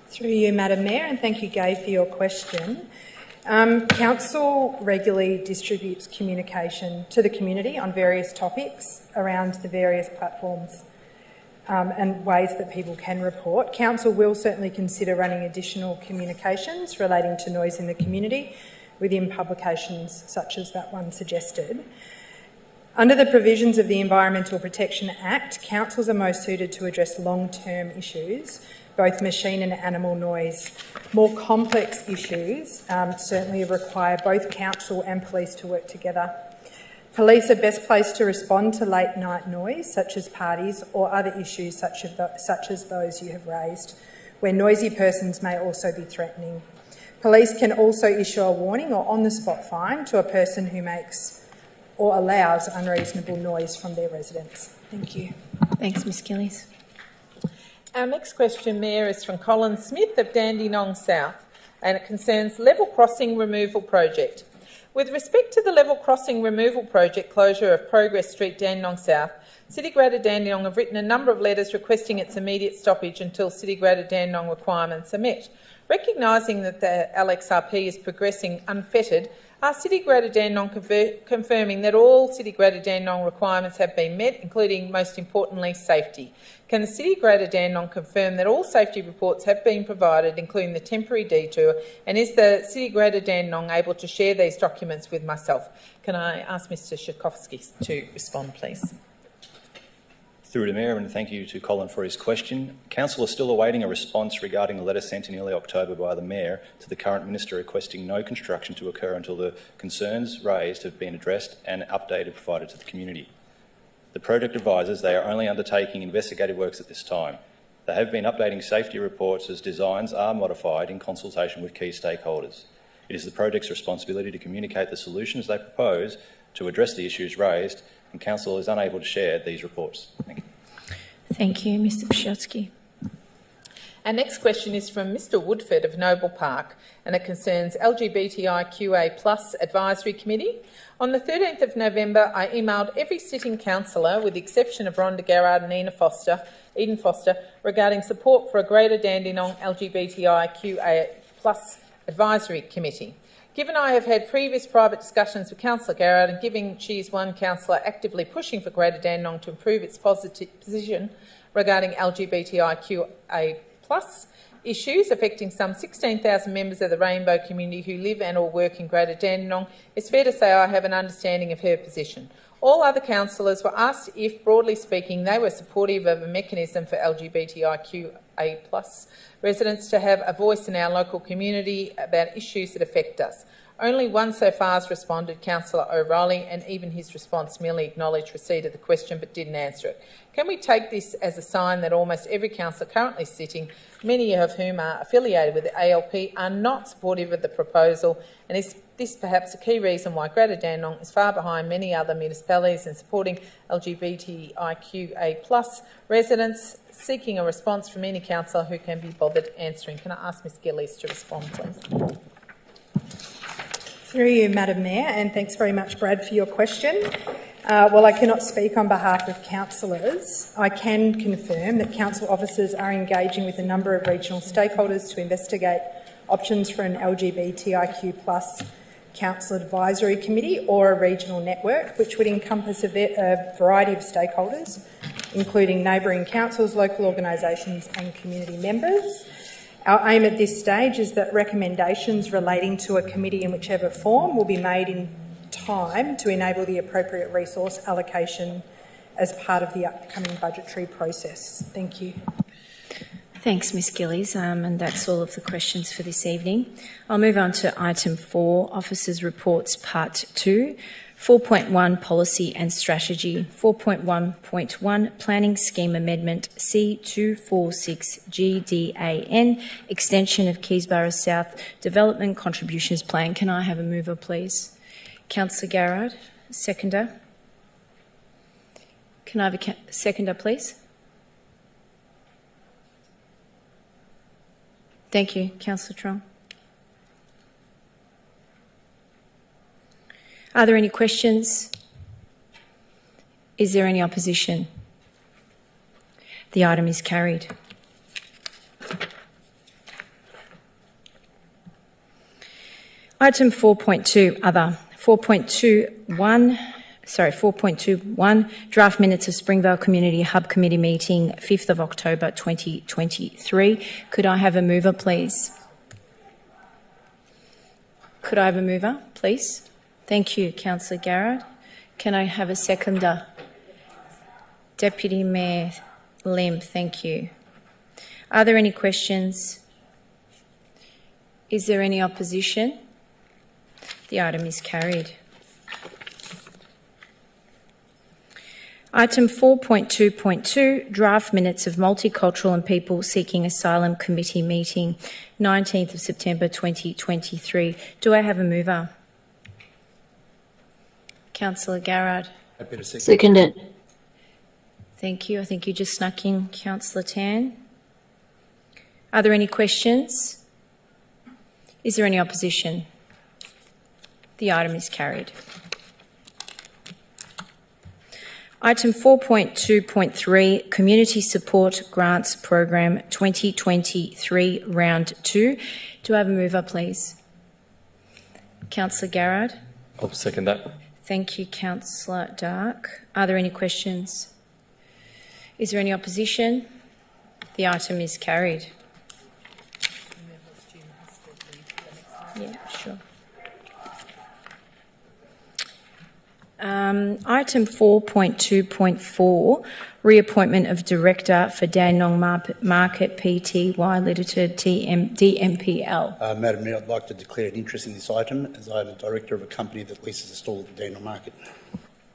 Through you, Madam Mayor, and thank you, Gay, for your question. Council regularly distributes communication to the community on various topics around the various platforms and ways that people can report. Council will certainly consider running additional communications relating to noise in the community within publications such as that one suggested. Under the provisions of the Environmental Protection Act, councils are most suited to address long-term issues, both machine and animal noise. More complex issues certainly require both council and police to work together. Police are best placed to respond to late-night noise, such as parties, or other issues such as those you have raised, where noisy persons may also be threatening. Police can also issue a warning or on-the-spot fine to a person who makes or allows unreasonable noise from their residence. Thank you. Thanks, Ms Gillies. Our next question, Mayor, is from Colin Smith of Dandenong South, and it concerns level crossing removal project. With respect to the level crossing removal project closure of Progress Street, Dandenong South, City Greater Dandenong have written a number of letters requesting its immediate stoppage until City Greater Dandenong requirements are met. Recognising that the LXRP is progressing unfettered, are City Greater Dandenong confirming that all City Greater Dandenong requirements have been met, including, most importantly, safety? Can the City Greater Dandenong confirm that all safety reports have been provided, including the temporary detour, and is the City Greater Dandenong able to share these documents with myself? Can I ask Mr Szyszkowski to respond, please? Through to Mayor, and thank you to Colin for his question. Council is still awaiting a response regarding the letter sent in early October by the Mayor to the current Minister requesting no construction to occur until the concerns raised have been addressed and updated provided to the community. The project advises they are only undertaking investigative works at this time. They have been updating safety reports as designs are modified in consultation with key stakeholders. It is the project's responsibility to communicate the solutions they propose to address the issues raised, and Council is unable to share these reports. Thank you. Thank you, Mr Pshotsky. Our next question is from Mr Woodford of Noble Park, and it concerns LGBTIQA+ Advisory Committee. On the 13th of November, I emailed every sitting councillor, with the exception of Rhonda Garrard and Eden Foster, regarding support for a Greater Dandenong LGBTIQA+ Advisory Committee. Given I have had previous private discussions with Councillor Garrard, and given she is one councillor actively pushing for Greater Dandenong to improve its position regarding LGBTIQA+ issues affecting some 16,000 members of the Rainbow community who live and or work in Greater Dandenong, it's fair to say I have an understanding of her position. All other councillors were asked if, broadly speaking, they were supportive of a mechanism for LGBTIQA+ residents to have a voice in our local community about issues that affect us. Only one so far has responded, Councillor O'Reilly, and even his response merely acknowledged receipt of the question but didn't answer it. Can we take this as a sign that almost every councillor currently sitting, many of whom are affiliated with the ALP, are not supportive of the proposal, and is this perhaps a key reason why Greater Dandenong is far behind many other municipalities in supporting LGBTIQA+ residents? Seeking a response from any councillor who can be bothered answering. Can I ask Ms Gillies to respond, please? Through you, Madam Mayor, and thanks very much, Brad, for your question. While I cannot speak on behalf of councillors, I can confirm that council officers are engaging with a number of regional stakeholders to investigate options for an LGBTIQ+ council advisory committee or a regional network, which would encompass a variety of stakeholders, including neighbouring councils, local organisations and community members. Our aim at this stage is that recommendations relating to a committee in whichever form will be made in time to enable the appropriate resource allocation as part of the upcoming budgetary process. Thank you. Thanks, Ms Gillies, and that's all of the questions for this evening. I'll move on to item 4, Officers' Reports, Part 2. 4.1 Policy and Strategy. 4.1.1 Planning Scheme Amendment C246GDAN, Extension of Keysborough South Development Contributions Plan. Can I have a mover, please? Councillor Garrard, seconder. Can I have a seconder, please? Thank you. Councillor Trong. Are there any questions? Is there any opposition? The item is carried. Item 4.2, Other. 4.21, Draft Minutes of Springvale Community Hub Committee Meeting, 5th of October 2023. Could I have a mover, please? Could I have a mover, please? Thank you, Councillor Garrard. Can I have a seconder? Deputy Mayor Lim, thank you. Are there any questions? Is there any opposition? The item is carried. Item 4.2.2, Draft Minutes of Multicultural and People Seeking Asylum Committee Meeting, 19th of September 2023. Do I have a mover? Councillor Garrard. Second it. Thank you. I think you just snuck in, Councillor Tan. Are there any questions? Is there any opposition? The item is carried. Item 4.2.3, Community Support Grants Program 2023, Round 2. Do I have a mover, please? Councillor Garrard. I'll second that. Thank you, Councillor Dark. Are there any questions? Is there any opposition? The item is carried. Yeah, sure. Item 4.2.4, reappointment of Director for Dandenong Market Pty Limited DMPL. Madam Mayor, I'd like to declare an interest in this item as I am a director of a company that leases a stall at the Dandenong Market.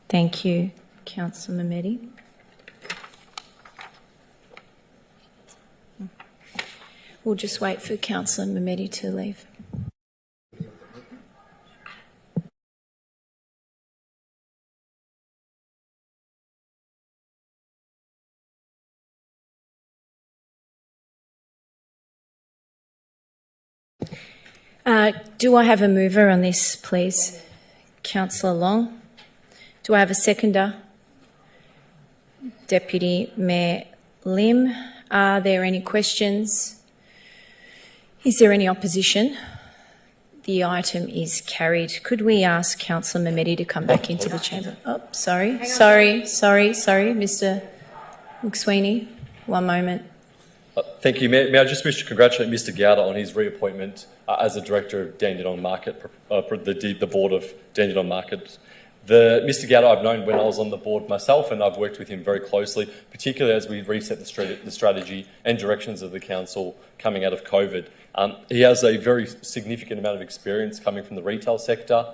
Thank you, Councillor Mehmedi. We'll just wait for Councillor Mehmedi to leave. Do I have a mover on this, please? Councillor Long. Do I have a seconder? Deputy Mayor Lim. Are there any questions? Is there any opposition? The item is carried. Could we ask Councillor Mehmedi to come back into the chamber? Oh, sorry, Mr. McSweeney. One moment. Thank you. May I just wish to congratulate Mr. Gowda on his reappointment as a director of Dandenong Market, the board of Dandenong Market. Mr. Gowda I've known when I was on the board myself, and I've worked with him very closely, particularly as we reset the strategy and directions of the council coming out of COVID. He has a very significant amount of experience coming from the retail sector,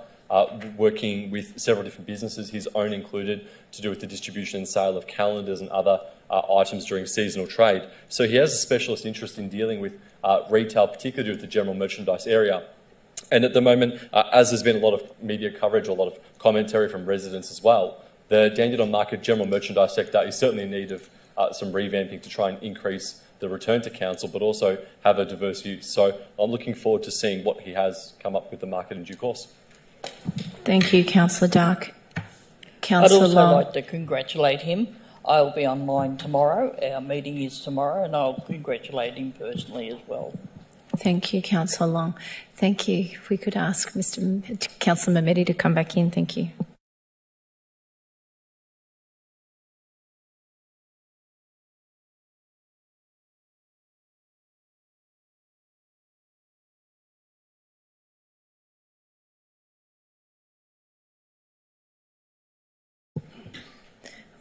working with several different businesses, his own included, to do with the distribution and sale of calendars and other items during seasonal trade. So he has a specialist interest in dealing with retail, particularly with the general merchandise area. And at the moment, as there's been a lot of media coverage, a lot of commentary from residents as well, the Dandenong Market general merchandise sector is certainly in need of some revamping to try and increase the return to council, but also have a diverse use. So I'm looking forward to seeing what he has come up with the market in due course. Thank you, Councillor Dark. I'd also like to congratulate him. I'll be online tomorrow. Our meeting is tomorrow, and I'll congratulate him personally as well. Thank you, Councillor Long. Thank you. If we could ask Councillor Mehmedi to come back in. Thank you.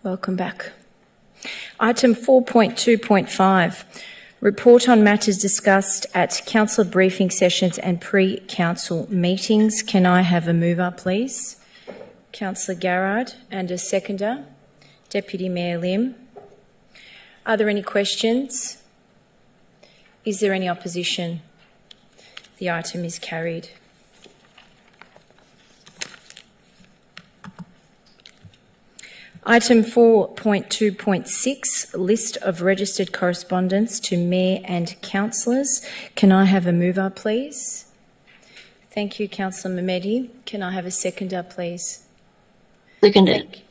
Welcome back. Item 4.2.5, report on matters discussed at council briefing sessions and pre-council meetings. Can I have a mover, please? Councillor Garrard, and a seconder, Deputy Mayor Lim. Are there any questions? Is there any opposition? The item is carried. Item 4.2.6, list of registered correspondence to Mayor and Councillors. Can I have a mover, please? Thank you, Councillor Mehmedi. Can I have a seconder, please? Seconded.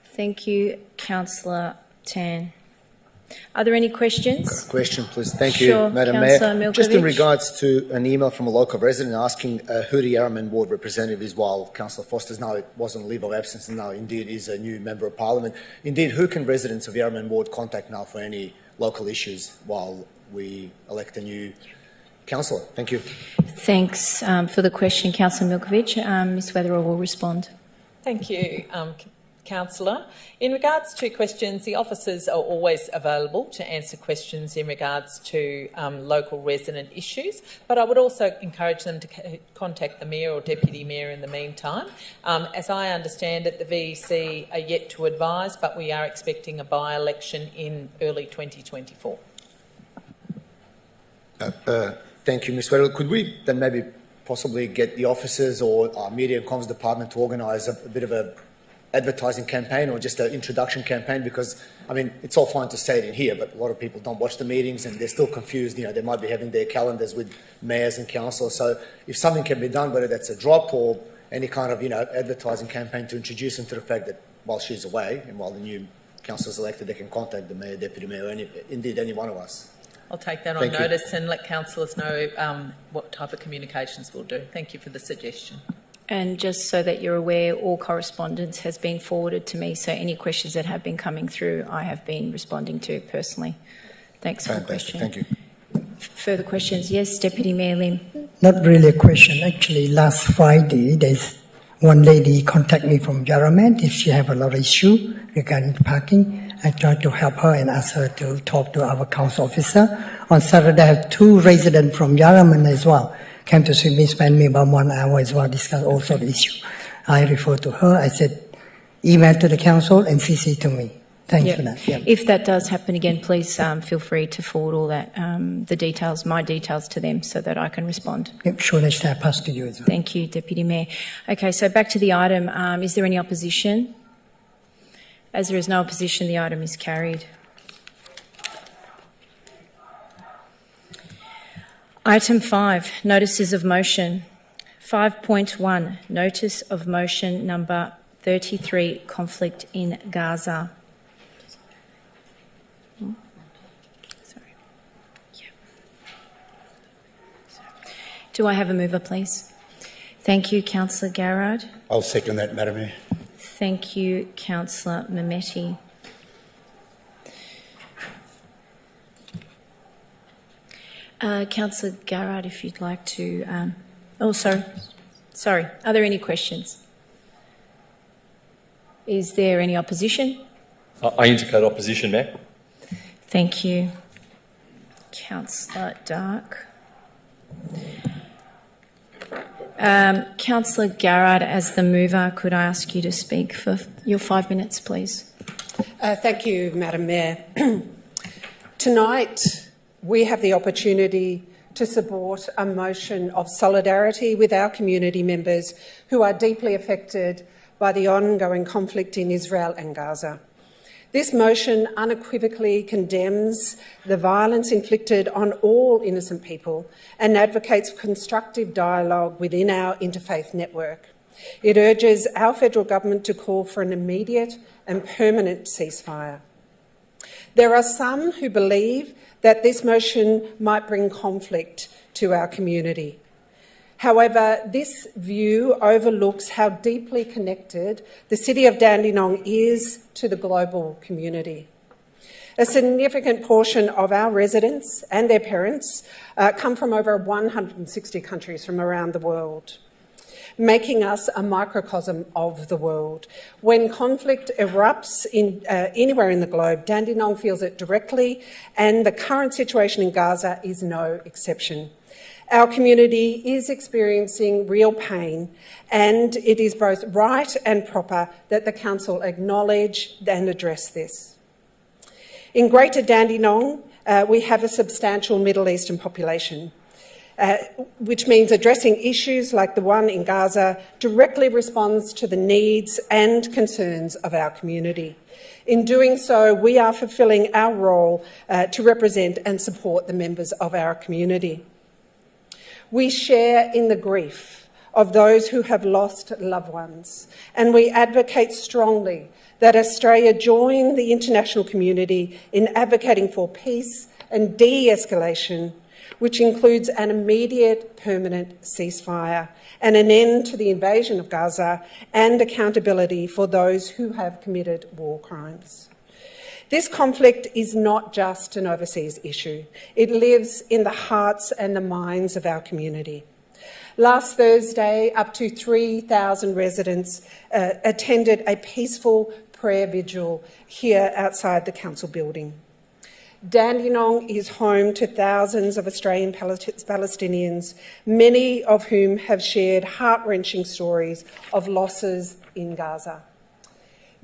Thank you, Councillor Tan. Are there any questions? Question, please. Thank Sure, you, Madam Councillor Mayor. Milkovich. Just in regards to an email from a local resident asking who the Yarraman Ward representative is, while Councillor Foster's now it wasn't a leave of absence and now indeed is a new Member of Parliament. Indeed, who can residents of Yarraman Ward contact now for any local issues while we elect a new councillor? Thank you. Thanks for the question, Councillor Milkovich. Ms Weatherall will respond. Thank you, Councillor. In regards to questions, the officers are always available to answer questions in regards to local resident issues, but I would also encourage them to contact the Mayor or Deputy Mayor in the meantime. As I understand it, the VEC are yet to advise, but we are expecting a by-election in early 2024. Thank you, Ms Weddle. Could we then maybe possibly get the officers or our Media and Comms Department to organise a bit of a advertising campaign or just an introduction campaign? Because, I mean, it's all fine to say it in here, but a lot of people don't watch the meetings and they're still confused. You know, they might be having their calendars with mayors and councillors. So if something can be done, whether that's a drop or any kind of, advertising campaign to introduce them to the fact that while she's away and while the new councillor's elected, they can contact the mayor, deputy mayor, or indeed any one of us. I'll take that on notice and let councillors know what type of communications we'll do. Thank you for the suggestion. And just so that you're aware, all correspondence has been forwarded to me, so any questions that have been coming through, I have been responding to personally. Thanks for the question. Thank you. Further questions? Yes, Deputy Mayor Lim. Not really a question. Actually, last Friday, there's one lady contact me from Yarraman if she have a lot of issue regarding parking. I tried to help her and ask her to talk to our council officer. On Saturday, I have 2 residents from Yarraman as well. Came to see me, spend me about 1 hour as well, discuss also the issue. I referred to her. I said, email to the council and CC to me. Thanks for that. Yep. If that does happen again, please feel free to forward all that, the details, my details to them so that I can respond. Yep, sure, that's that pass to you as well. Thank you, Deputy Mayor. Okay, so back to the item. Is there any opposition? As there is no opposition, the item is carried. Item 5, notices of motion. 5.1, notice of motion number 33, conflict in Gaza. Do I have a mover, please? Thank you, Councillor Garrard. I'll second that, Madam Mayor. Thank you, Councillor Mehmeti. Councillor Garrard, if you'd like to... Sorry. Are there any questions? Is there any opposition? I indicate opposition, Mayor. Thank you. Councillor Dark. Councillor Garrard, as the mover, could I ask you to speak for your 5 minutes, please? Thank you, Madam Mayor. Tonight, we have the opportunity to support a motion of solidarity with our community members who are deeply affected by the ongoing conflict in Israel and Gaza. This motion unequivocally condemns the violence inflicted on all innocent people and advocates for constructive dialogue within our interfaith network. It urges our federal government to call for an immediate and permanent ceasefire. There are some who believe that this motion might bring conflict to our community. However, this view overlooks how deeply connected the city of Dandenong is to the global community. A significant portion of our residents and their parents come from over 160 countries from around the world, making us a microcosm of the world. When conflict erupts anywhere in the globe, Dandenong feels it directly, and the current situation in Gaza is no exception. Our community is experiencing real pain, and it is both right and proper that the Council acknowledge and address this. In Greater Dandenong, we have a substantial Middle Eastern population, which means addressing issues like the one in Gaza directly responds to the needs and concerns of our community. In doing so, we are fulfilling our role to represent and support the members of our community. We share in the grief of those who have lost loved ones, and we advocate strongly that Australia join the international community in advocating for peace and de-escalation, which includes an immediate permanent ceasefire and an end to the invasion of Gaza and accountability for those who have committed war crimes. This conflict is not just an overseas issue. It lives in the hearts and the minds of our community. Last Thursday, up to 3,000 residents attended a peaceful prayer vigil here outside the council building. Dandenong is home to thousands of Australian Palestinians, many of whom have shared heart-wrenching stories of losses in Gaza.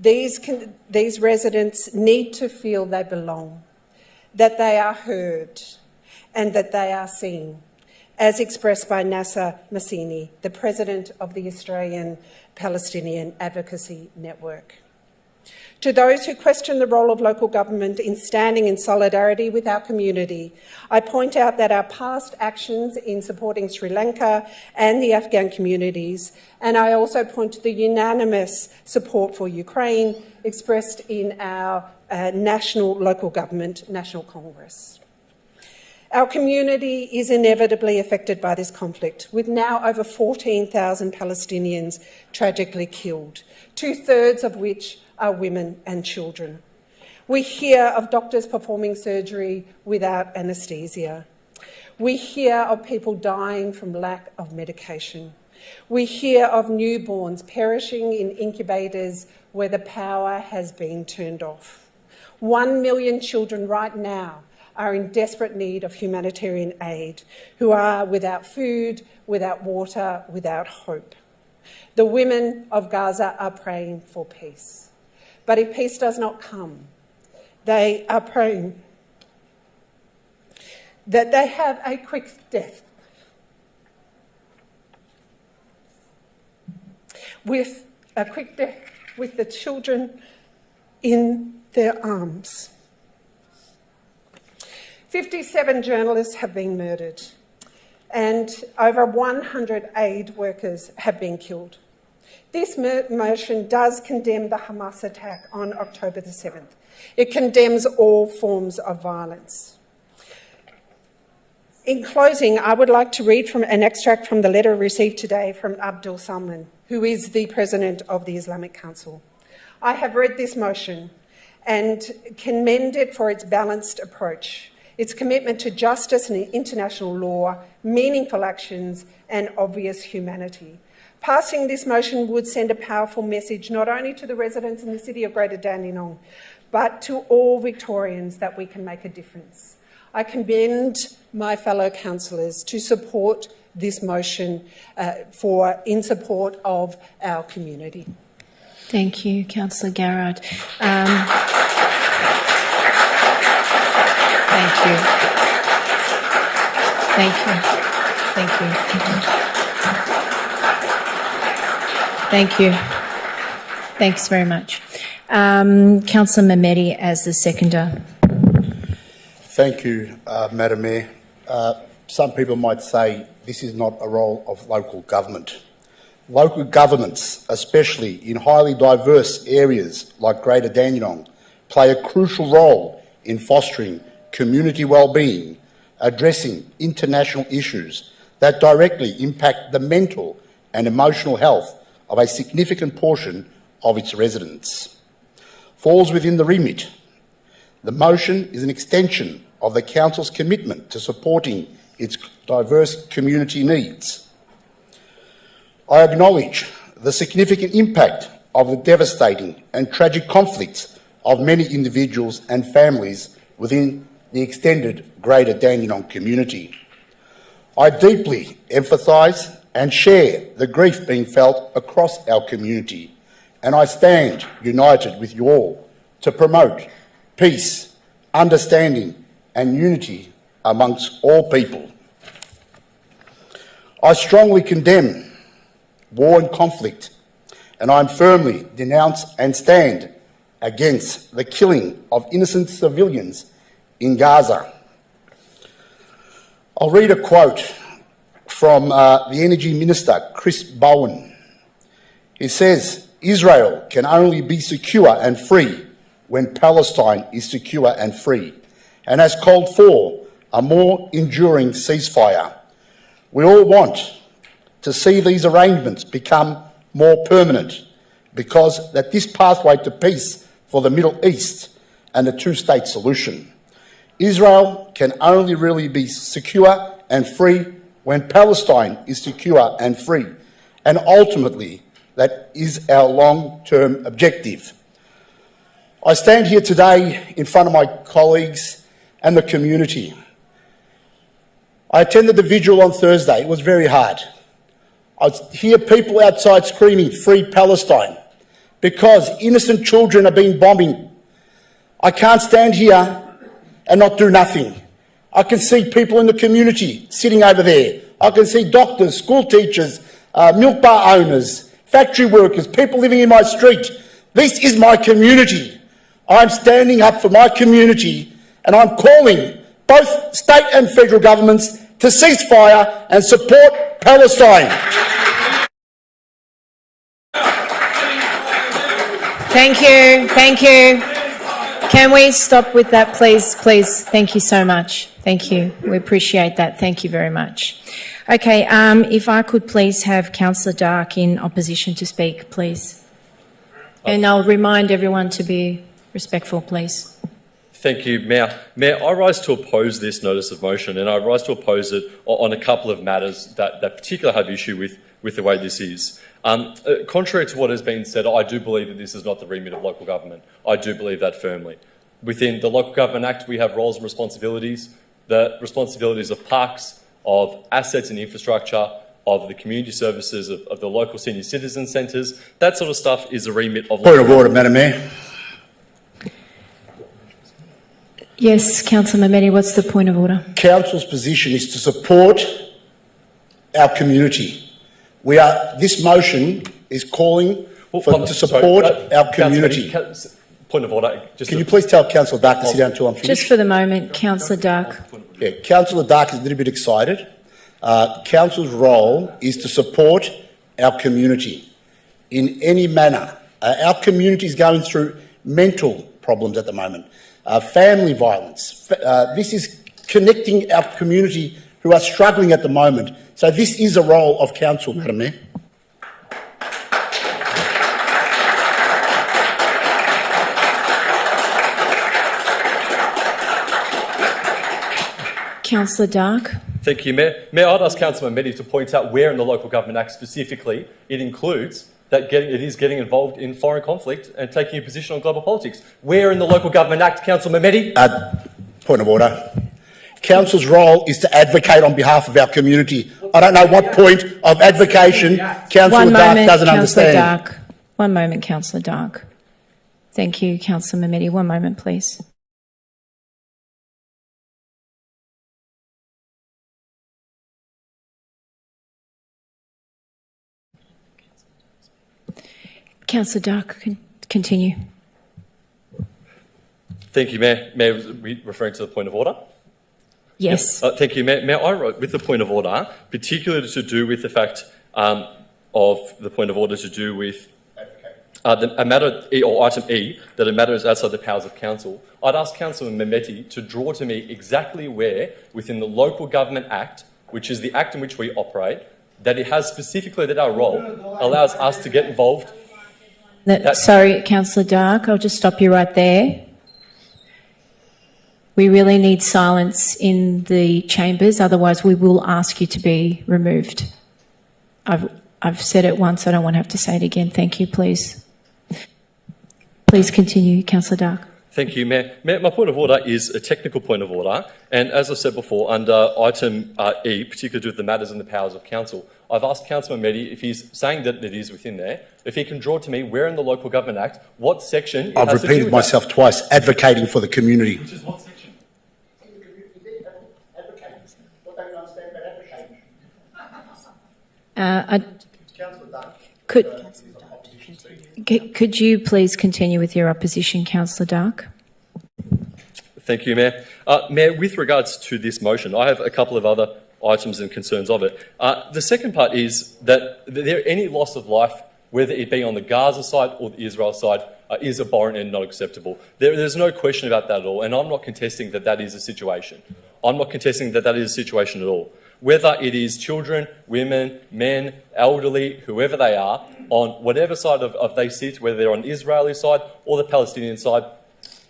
These residents need to feel they belong, that they are heard, and that they are seen, as expressed by Nasser Massini, the President of the Australian Palestinian Advocacy Network. To those who question the role of local government in standing in solidarity with our community, I point out that our past actions in supporting Sri Lanka and the Afghan communities, and I also point to the unanimous support for Ukraine expressed in our national local government, National Congress. Our community is inevitably affected by this conflict, with now over 14,000 Palestinians tragically killed, 2/3 of which are women and children. We hear of doctors performing surgery without anaesthesia. We hear of people dying from lack of medication. We hear of newborns perishing in incubators where the power has been turned off. 1 million children right now are in desperate need of humanitarian aid, who are without food, without water, without hope. The women of Gaza are praying for peace. But if peace does not come, they are praying that they have a quick death with the children in their arms. 57 journalists have been murdered and over 100 aid workers have been killed. This motion does condemn the Hamas attack on October the 7th. It condemns all forms of violence. In closing, I would like to read from an extract from the letter received today from Abdul Salman, who is the President of the Islamic Council. I have read this motion and commend it for its balanced approach, its commitment to justice and international law, meaningful actions and obvious humanity. Passing this motion would send a powerful message not only to the residents in the city of Greater Dandenong, but to all Victorians that we can make a difference. I commend my fellow councillors to support this motion in support of our community. Thank you, Councillor Garrard. Thank you. Thank you. Thank you. Thank you. Thanks very much. Councillor Mehmedi as the seconder. Thank you, Madam Mayor. Some people might say this is not a role of local government. Local governments, especially in highly diverse areas like Greater Dandenong, play a crucial role in fostering community well-being, addressing international issues that directly impact the mental and emotional health of a significant portion of its residents. Falls within the remit. The motion is an extension of the Council's commitment to supporting its diverse community needs. I acknowledge the significant impact of the devastating and tragic conflicts of many individuals and families within the extended Greater Dandenong community. I deeply empathise and share the grief being felt across our community, and I stand united with you all to promote peace, understanding and unity amongst all people. I strongly condemn war and conflict, and I firmly denounce and stand against the killing of innocent civilians in Gaza. I'll read a quote from the Energy Minister, Chris Bowen. He says, "Israel can only be secure and free when Palestine is secure and free, and has called for a more enduring ceasefire. We all want to see these arrangements become more permanent, because that this pathway to peace for the Middle East and a two-state solution. Israel can only really be secure and free when Palestine is secure and free, and ultimately that is our long-term objective." I stand here today in front of my colleagues and the community. I attended the vigil on Thursday. It was very hard. I hear people outside screaming, "Free Palestine," because innocent children are being bombed. I can't stand here and not do nothing. I can see people in the community sitting over there. I can see doctors, school teachers, milk bar owners, factory workers, people living in my street. This is my community. I'm standing up for my community, and I'm calling both state and federal governments to cease fire and support Palestine. Thank you. Thank you. Can we stop with that, please? Please. Thank you so much. Thank you. We appreciate that. Thank you very much. Okay, if I could please have Councillor Dark in opposition to speak, please. And I'll remind everyone to be respectful, please. Thank you, Mayor. Mayor, I rise to oppose this notice of motion, and I rise to oppose it on a couple of matters that particularly have issue with the way this is. Contrary to what has been said, I do believe that this is not the remit of local government. I do believe that firmly. Within the Local Government Act, we have roles and responsibilities. The responsibilities of parks, of assets and infrastructure, of the community services, of the local senior citizen centres. That sort of stuff is a remit of... Point of order, Madam Mayor. Yes, Councillor Mehmeti, what's the point of order? Council's position is to support our community. This motion is calling to support our community. Point of order. Can you please tell Councillor Dark to sit down until I'm finished? Just for the moment, Councillor Dark. Yeah, Councillor Dark is a little bit excited. Council's role is to support our community in any manner. Our community is going through mental problems at the moment, family violence. This is connecting our community who are struggling at the moment. So this is a role of council, Madam Mayor. Councillor Dark. Thank you, Mayor. Mayor, I'd ask Councillor Mehmeti to point out where in the Local Government Act specifically it includes that it is getting involved in foreign conflict and taking a position on global politics. Where in the Local Government Act, Councillor Mehmeti? Point of order. Council's role is to advocate on behalf of our community. I don't know what point of advocation Councillor Dark doesn't understand. One moment, Councillor Dark. Thank you, Councillor Mehmeti. One moment, please. Councillor Dark, continue. Thank you, Mayor. Mayor, referring to the point of order? Yes. Thank you, Mayor. Mayor, I wrote with the point of order, particularly to do with the fact of the point of order to do with a matter, or item E, that a matter is outside the powers of council. I'd ask Councillor Mehmeti to draw to me exactly where within the Local Government Act, which is the act in which we operate, that it has specifically that our role allows us to get involved. Sorry, Councillor Dark, I'll just stop you right there. We really need silence in the chambers, otherwise we will ask you to be removed. I've said it once, I don't want to have to say it again. Thank you, please. Please continue, Councillor Dark. Thank you, Mayor. Mayor, my point of order is a technical point of order, and as I said before, under item E, particularly to do with the matters and the powers of council, I've asked Councillor Mehmeti if he's saying that it is within there, if he can draw to me where in the Local Government Act, what section... I've repeated myself twice, advocating for the community. Which is what section? Could you please continue with your opposition, Councillor Dark? Thank you, Mayor. Mayor, with regards to this motion, I have a couple of other items and concerns of it. The second part is that any loss of life, whether it be on the Gaza side or the Israel side, is abhorrent and not acceptable. There's no question about that at all, and I'm not contesting that that is a situation. I'm not contesting that that is a situation at all. Whether it is children, women, men, elderly, whoever they are, on whatever side of they sit, whether they're on the Israeli side or the Palestinian side,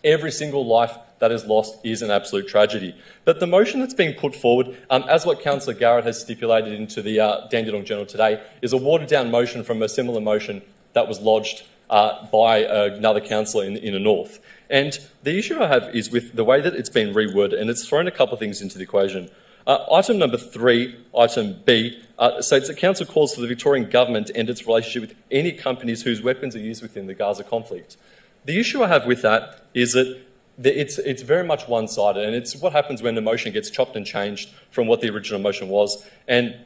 every single life that is lost is an absolute tragedy. But the motion that's being put forward, as what Councillor Garrett has stipulated into the Dandenong Journal today, is a watered-down motion from a similar motion that was lodged by another councillor in the north. And the issue I have is with the way that it's been reworded, and it's thrown a couple of things into the equation. Item number 3, item B, states that Council calls for the Victorian Government to end its relationship with any companies whose weapons are used within the Gaza conflict. The issue I have with that is that it's very much one-sided, and it's what happens when the motion gets chopped and changed from what the original motion was. And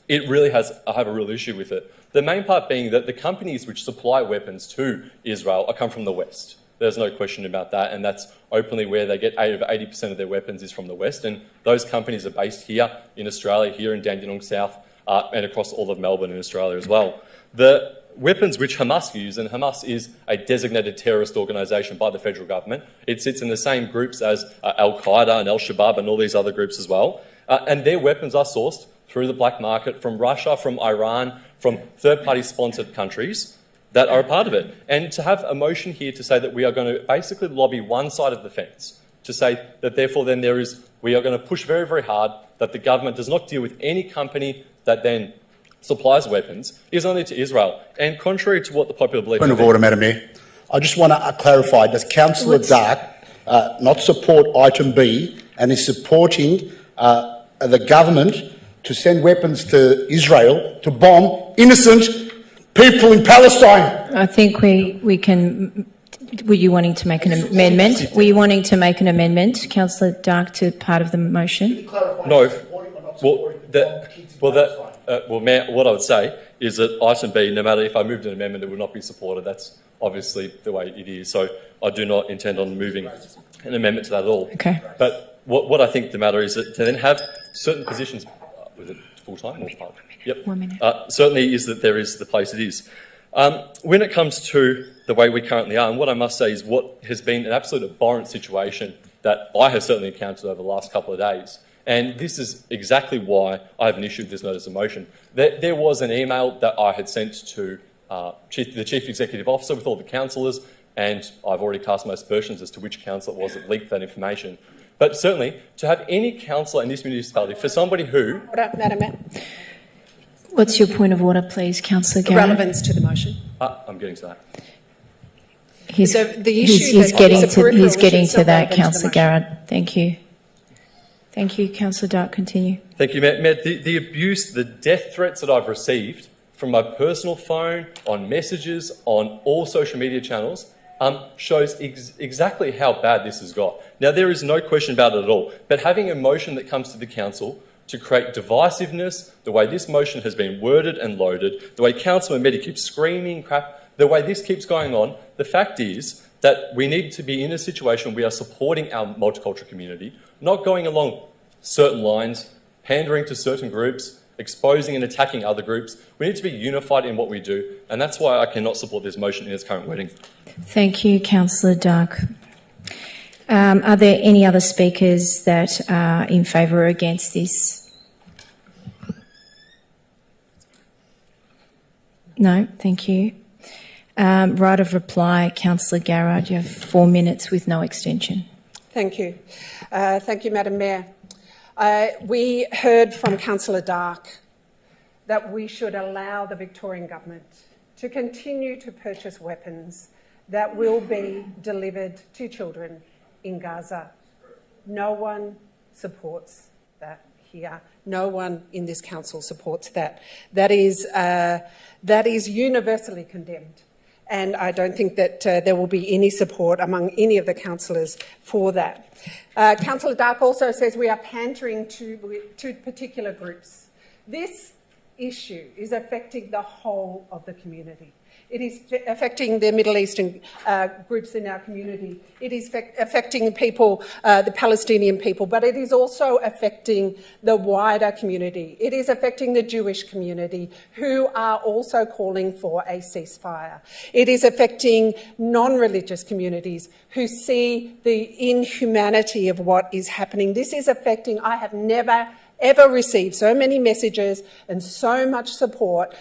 it really has, I have a real issue with it. The main part being that the companies which supply weapons to Israel come from the West. There's no question about that, and that's openly where they get over 80% of their weapons is from the West, and those companies are based here in Australia, here in Dandenong South, and across all of Melbourne in Australia as well. The weapons which Hamas use, and Hamas is a designated terrorist organisation by the federal government. It sits in the same groups as Al-Qaeda and Al-Shabaab and all these other groups as well, and their weapons are sourced through the black market from Russia, from Iran, from third-party sponsored countries that are a part of it. And to have a motion here to say that we are going to basically lobby one side of the fence, to say that therefore then we are going to push very, very hard that the government does not deal with any company that then supplies weapons, is only to Israel. And contrary to what the popular belief... Point of order, Madam Mayor. I just want to clarify, does Councillor Dark not support item B and is supporting the government to send weapons to Israel to bomb innocent people in Palestine? I think we can... Were you wanting to make an amendment? Were you wanting to make an amendment, Councillor Dark, to part of the motion? No. Well, Mayor, what I would say is that item B, no matter if I moved an amendment, it would not be supported. That's obviously the way it is. So I do not intend on moving an amendment to that at all. Okay. But what I think the matter is that to then have certain positions, was it full-time or part? Yep. 1 minute. Certainly is that there is the place it is. When it comes to the way we currently are, and what I must say is what has been an absolute abhorrent situation that I have certainly encountered over the last couple of days. And this is exactly why I have an issue with this notice of motion. There was an email that I had sent to the Chief Executive Officer with all the councillors, and I've already cast my aspersions as to which councillor it was that leaked that information. But certainly, to have any councillor in this municipality, for somebody who... Madam Mayor. What's your point of order, please, Councillor Garrett? Relevance to the motion. I'm getting to that. He's getting to that, Councillor Garrett. Thank you. Thank you, Councillor Dark. Continue. Thank you, Mayor. The abuse, the death threats that I've received from my personal phone, on messages, on all social media channels, shows exactly how bad this has got. Now, there is no question about it at all, but having a motion that comes to the council to create divisiveness, the way this motion has been worded and loaded, the way Councillor Mehdi keeps screaming crap, the way this keeps going on, the fact is that we need to be in a situation where we are supporting our multicultural community, not going along certain lines, pandering to certain groups, exposing and attacking other groups. We need to be unified in what we do, and that's why I cannot support this motion in its current wording. Thank you, Councillor Dark. Are there any other speakers that are in favour or against this? No, thank you. Right of reply, Councillor Garrard. You have 4 minutes with no extension. Thank you. Thank you, Madam Mayor. We heard from Councillor Dark that we should allow the Victorian Government to continue to purchase weapons that will be delivered to children in Gaza. No one supports that here. No one in this council supports that. That is universally condemned. And I don't think that there will be any support among any of the councillors for that. Councillor Dark also says we are pandering to particular groups. This issue is affecting the whole of the community. It is affecting the Middle Eastern groups in our community. It is affecting people, the Palestinian people, but it is also affecting the wider community. It is affecting the Jewish community, who are also calling for a ceasefire. It is affecting non-religious communities who see the inhumanity of what is happening. This is affecting, I have never ever received so many messages and so much support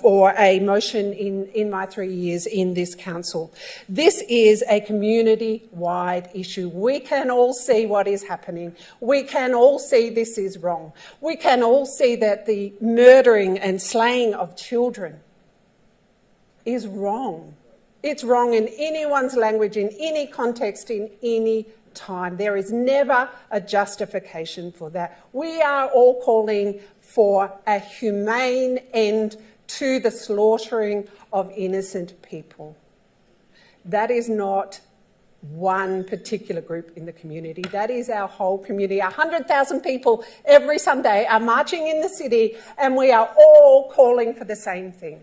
for a motion in my 3 years in this council. This is a community-wide issue. We can all see what is happening. We can all see this is wrong. We can all see that the murdering and slaying of children is wrong. It's wrong in anyone's language, in any context, in any time. There is never a justification for that. We are all calling for a humane end to the slaughtering of innocent people. That is not one particular group in the community. That is our whole community. 100,000 people every Sunday are marching in the city, and we are all calling for the same thing.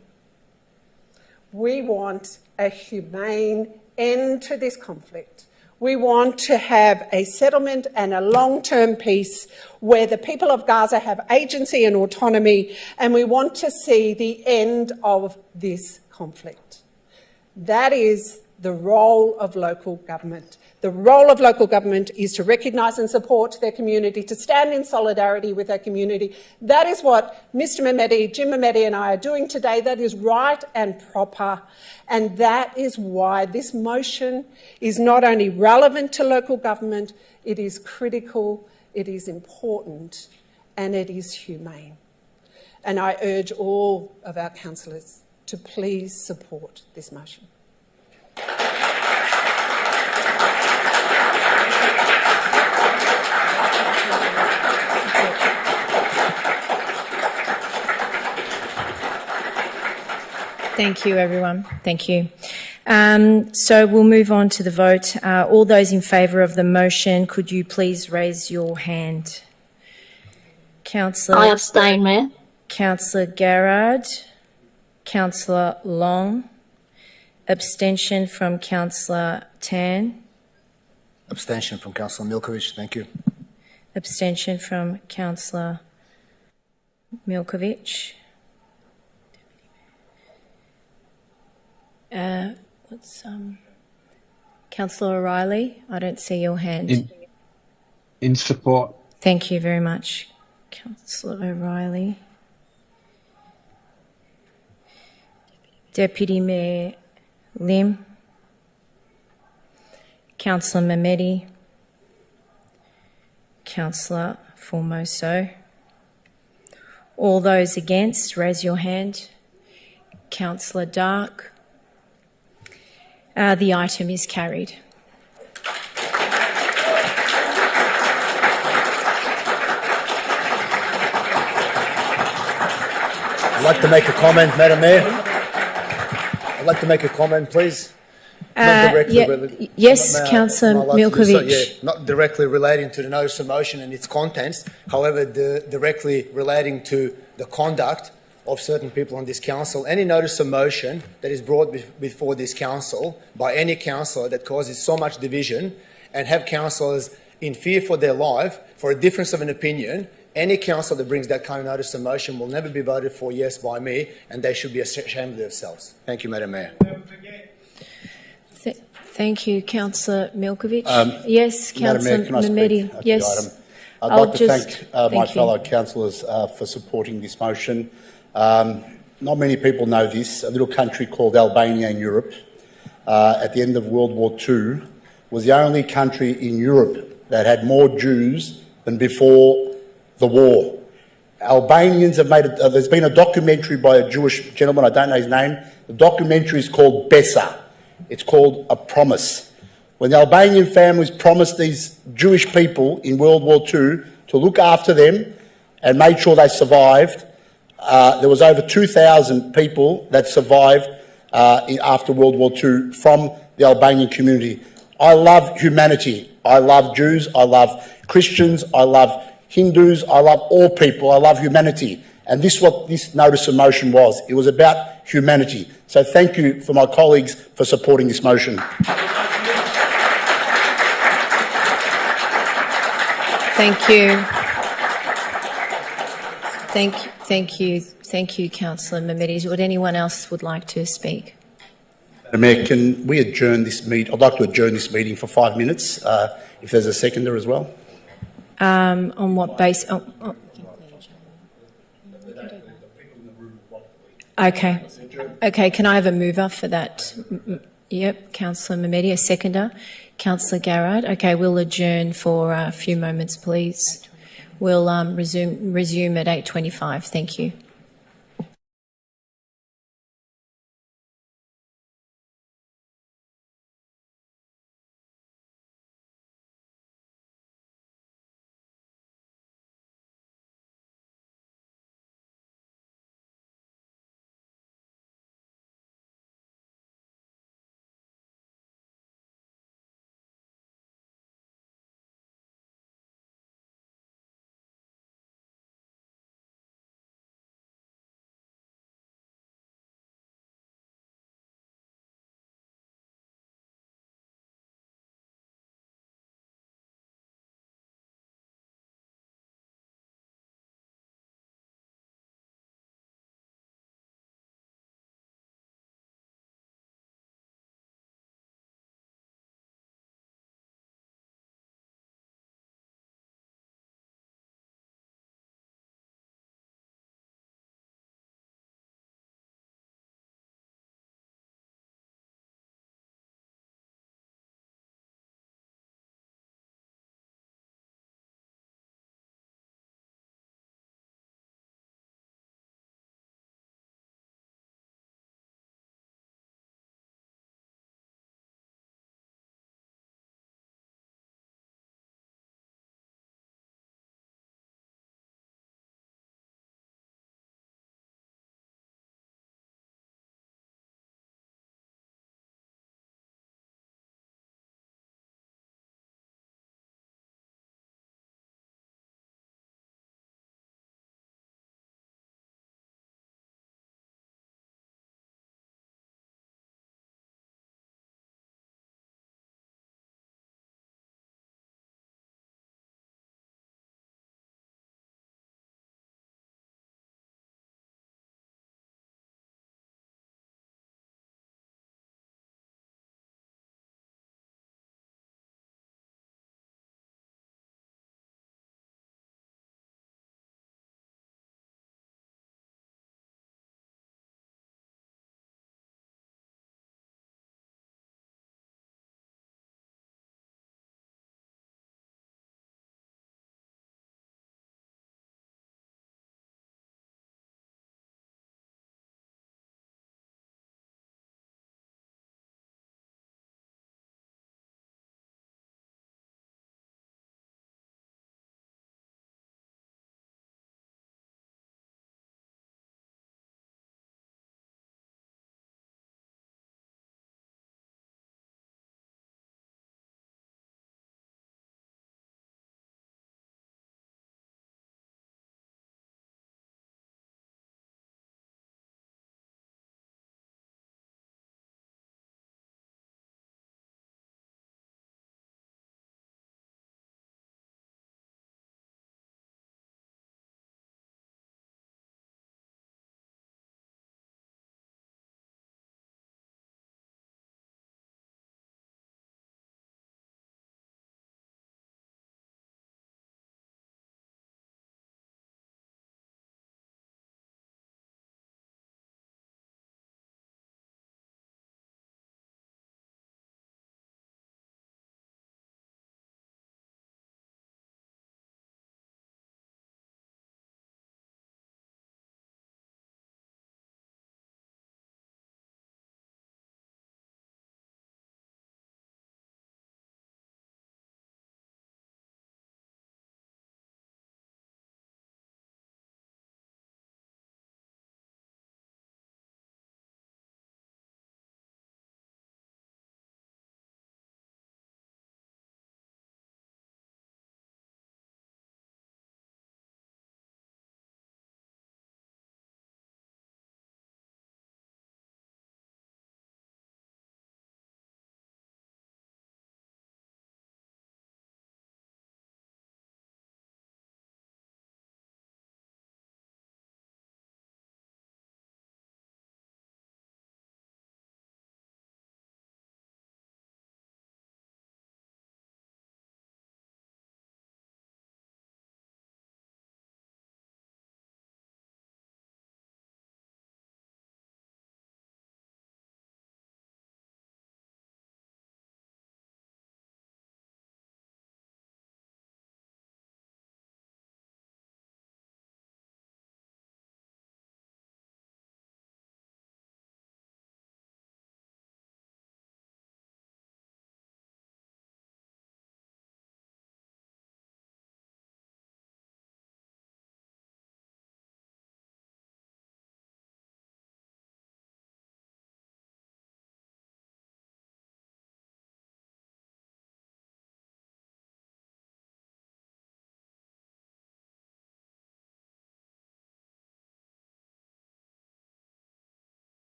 We want a humane end to this conflict. We want to have a settlement and a long-term peace where the people of Gaza have agency and autonomy, and we want to see the end of this conflict. That is the role of local government. The role of local government is to recognise and support their community, to stand in solidarity with their community. That is what Mr Mehmeti, Jim Mehmeti and I are doing today. That is right and proper, and that is why this motion is not only relevant to local government, it is critical, it is important, and it is humane. And I urge all of our councillors to please support this motion. Thank you, everyone. Thank you. So we'll move on to the vote. All those in favour of the motion, could you please raise your hand? Councillor... I abstain, Mayor. Councillor Garrard. Councillor Long. Abstention from Councillor Tan. Abstention from Councillor Milkovich. Thank you. Abstention from Councillor Milkovich. Councillor O'Reilly, I don't see your hand. In support. Thank you very much, Councillor O'Reilly. Deputy Mayor Lim. Councillor Mehmeti. Councillor Formoso. All those against, raise your hand. Councillor Dark. The item is carried. I'd like to make a comment, Madam Mayor. I'd like to make a comment, please. Yes, Councillor Milkovich. Not directly relating to the notice of motion and its contents, however, directly relating to the conduct of certain people on this council. Any notice of motion that is brought before this council by any councillor that causes so much division and have councillors in fear for their life for a difference of an opinion, any councillor that brings that kind of notice of motion will never be voted for yes by me, and they should be ashamed of themselves. Thank you, Madam Mayor. Thank you, Councillor Milkovich. Yes, Councillor Mehmeti. Yes. I'd like to thank my fellow councillors for supporting this motion. Not many people know this. A little country called Albania in Europe, at the end of World War II, was the only country in Europe that had more Jews than before the war. Albanians have made there's been a documentary by a Jewish gentleman, I don't know his name. The documentary is called Besa. It's called A Promise. When the Albanian families promised these Jewish people in World War II to look after them and made sure they survived, there was over 2,000 people that survived after World War II from the Albanian community. I love humanity. I love Jews. I love Christians. I love Hindus. I love all people. I love humanity. And this is what this notice of motion was. It was about humanity. So thank you for my colleagues for supporting this motion. Thank you. Thank you, Councillor Mehmeti. Would anyone else would like to speak? Madam Mayor, can we adjourn this meeting? I'd like to adjourn this meeting for 5 minutes, if there's a seconder as well. On what basis? Okay. Okay, can I have a mover for that? Yep, Councillor Mehmeti, a seconder. Councillor Garrard. Okay, we'll adjourn for a few moments, please. We'll resume at 8:25. Thank you.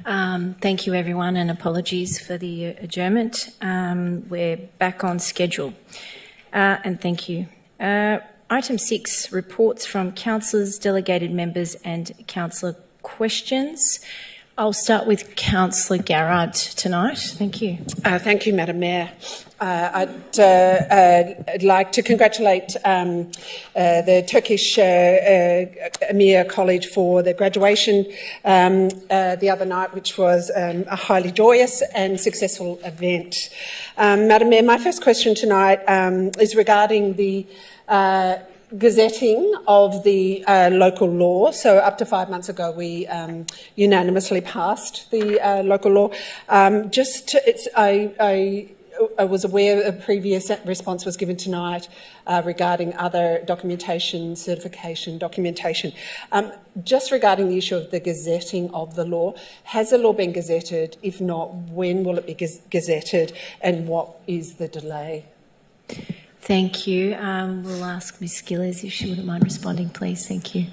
Thank you, everyone, and apologies for the adjournment. We're back on schedule, and thank you. Item 6, reports from councillors, delegated members and councillor questions. I'll start with Councillor Garrard tonight. Thank you. Thank you, Madam Mayor. I'd like to congratulate the Turkish Emir College for the graduation the other night, which was a highly joyous and successful event. Madam Mayor, my first question tonight is regarding the gazetting of the local law. So up to 5 months ago, we unanimously passed the local law. I was aware a previous response was given tonight regarding other documentation, certification documentation. Just regarding the issue of the gazetting of the law, has the law been gazetted? If not, when will it be gazetted, and what is the delay? Thank you. We'll ask Ms Gillies if she wouldn't mind responding, please. Thank you.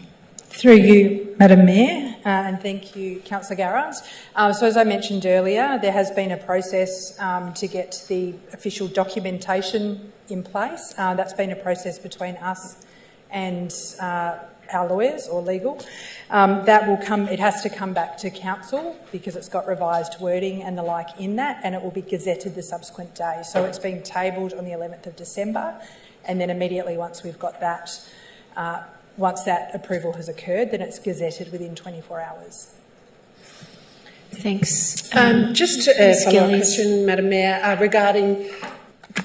Through you, Madam Mayor, and thank you, Councillor Garrard. So as I mentioned earlier, there has been a process to get the official documentation in place. That's been a process between us and our lawyers or legal. That will come. It has to come back to council because it's got revised wording and the like in that, and it will be gazetted the subsequent day. So it's been tabled on the 11th of December, and then immediately once we've got that, once that approval has occurred, then it's gazetted within 24 hours. Thanks. Just a follow-up question, Madam Mayor, regarding,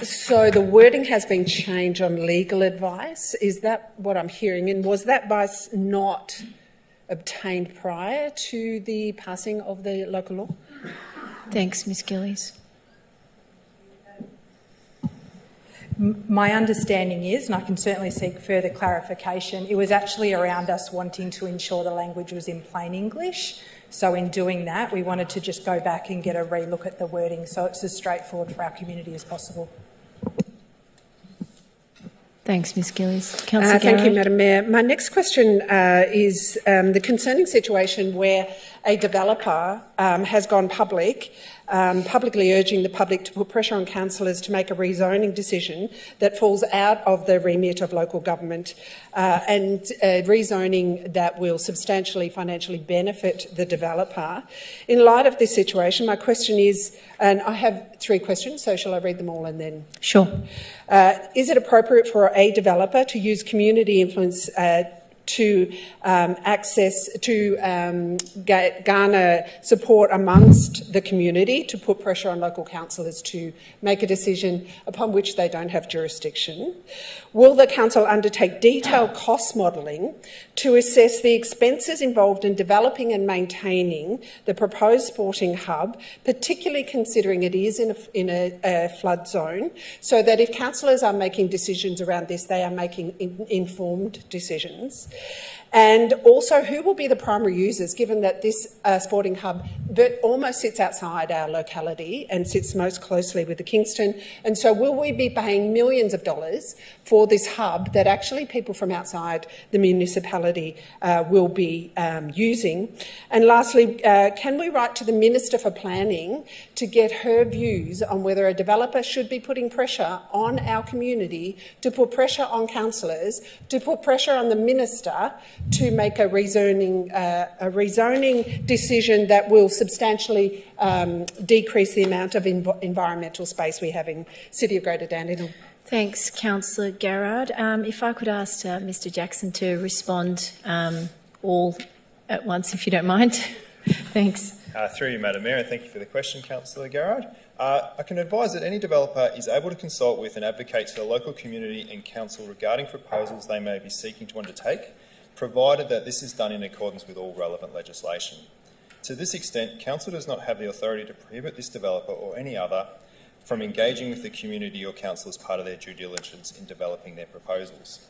so the wording has been changed on legal advice. Is that what I'm hearing? And was that advice not obtained prior to the passing of the local law? Thanks, Ms Gillies. My understanding is, and I can certainly seek further clarification, it was actually around us wanting to ensure the language was in plain English. So in doing that, we wanted to just go back and get a re-look at the wording so it's as straightforward for our community as possible. Thanks, Ms Gillies. Councillor Thank you, Madam Mayor. My next question is the concerning situation where a developer has gone public, publicly urging the public to put pressure on councillors to make a rezoning decision that falls out of the remit of local government and rezoning that will substantially financially benefit the developer. In light of this situation, my question is, and I have 3 questions, so shall I read them all and then? Sure. Is it appropriate for a developer to use community influence to garner support amongst the community to put pressure on local councillors to make a decision upon which they don't have jurisdiction? Will the council undertake detailed cost modelling to assess the expenses involved in developing and maintaining the proposed sporting hub, particularly considering it is in a flood zone, so that if councillors are making decisions around this, they are making informed decisions? And also, who will be the primary users, given that this sporting hub almost sits outside our locality and sits most closely with the Kingston? And so will we be paying millions of dollars for this hub that actually people from outside the municipality will be using? And lastly, can we write to the Minister for Planning to get her views on whether a developer should be putting pressure on our community, to put pressure on councillors, to put pressure on the Minister to make a rezoning decision that will substantially decrease the amount of environmental space we have in City of Greater Dandenong? Thanks, Councillor Garrard. If I could ask Mr Jackson to respond all at once, if you don't mind. Thanks. Through you, Madam Mayor, and thank you for the question, Councillor Garrard. I can advise that any developer is able to consult with and advocate to the local community and council regarding proposals they may be seeking to undertake, provided that this is done in accordance with all relevant legislation. To this extent, council does not have the authority to prohibit this developer or any other from engaging with the community or council as part of their due diligence in developing their proposals.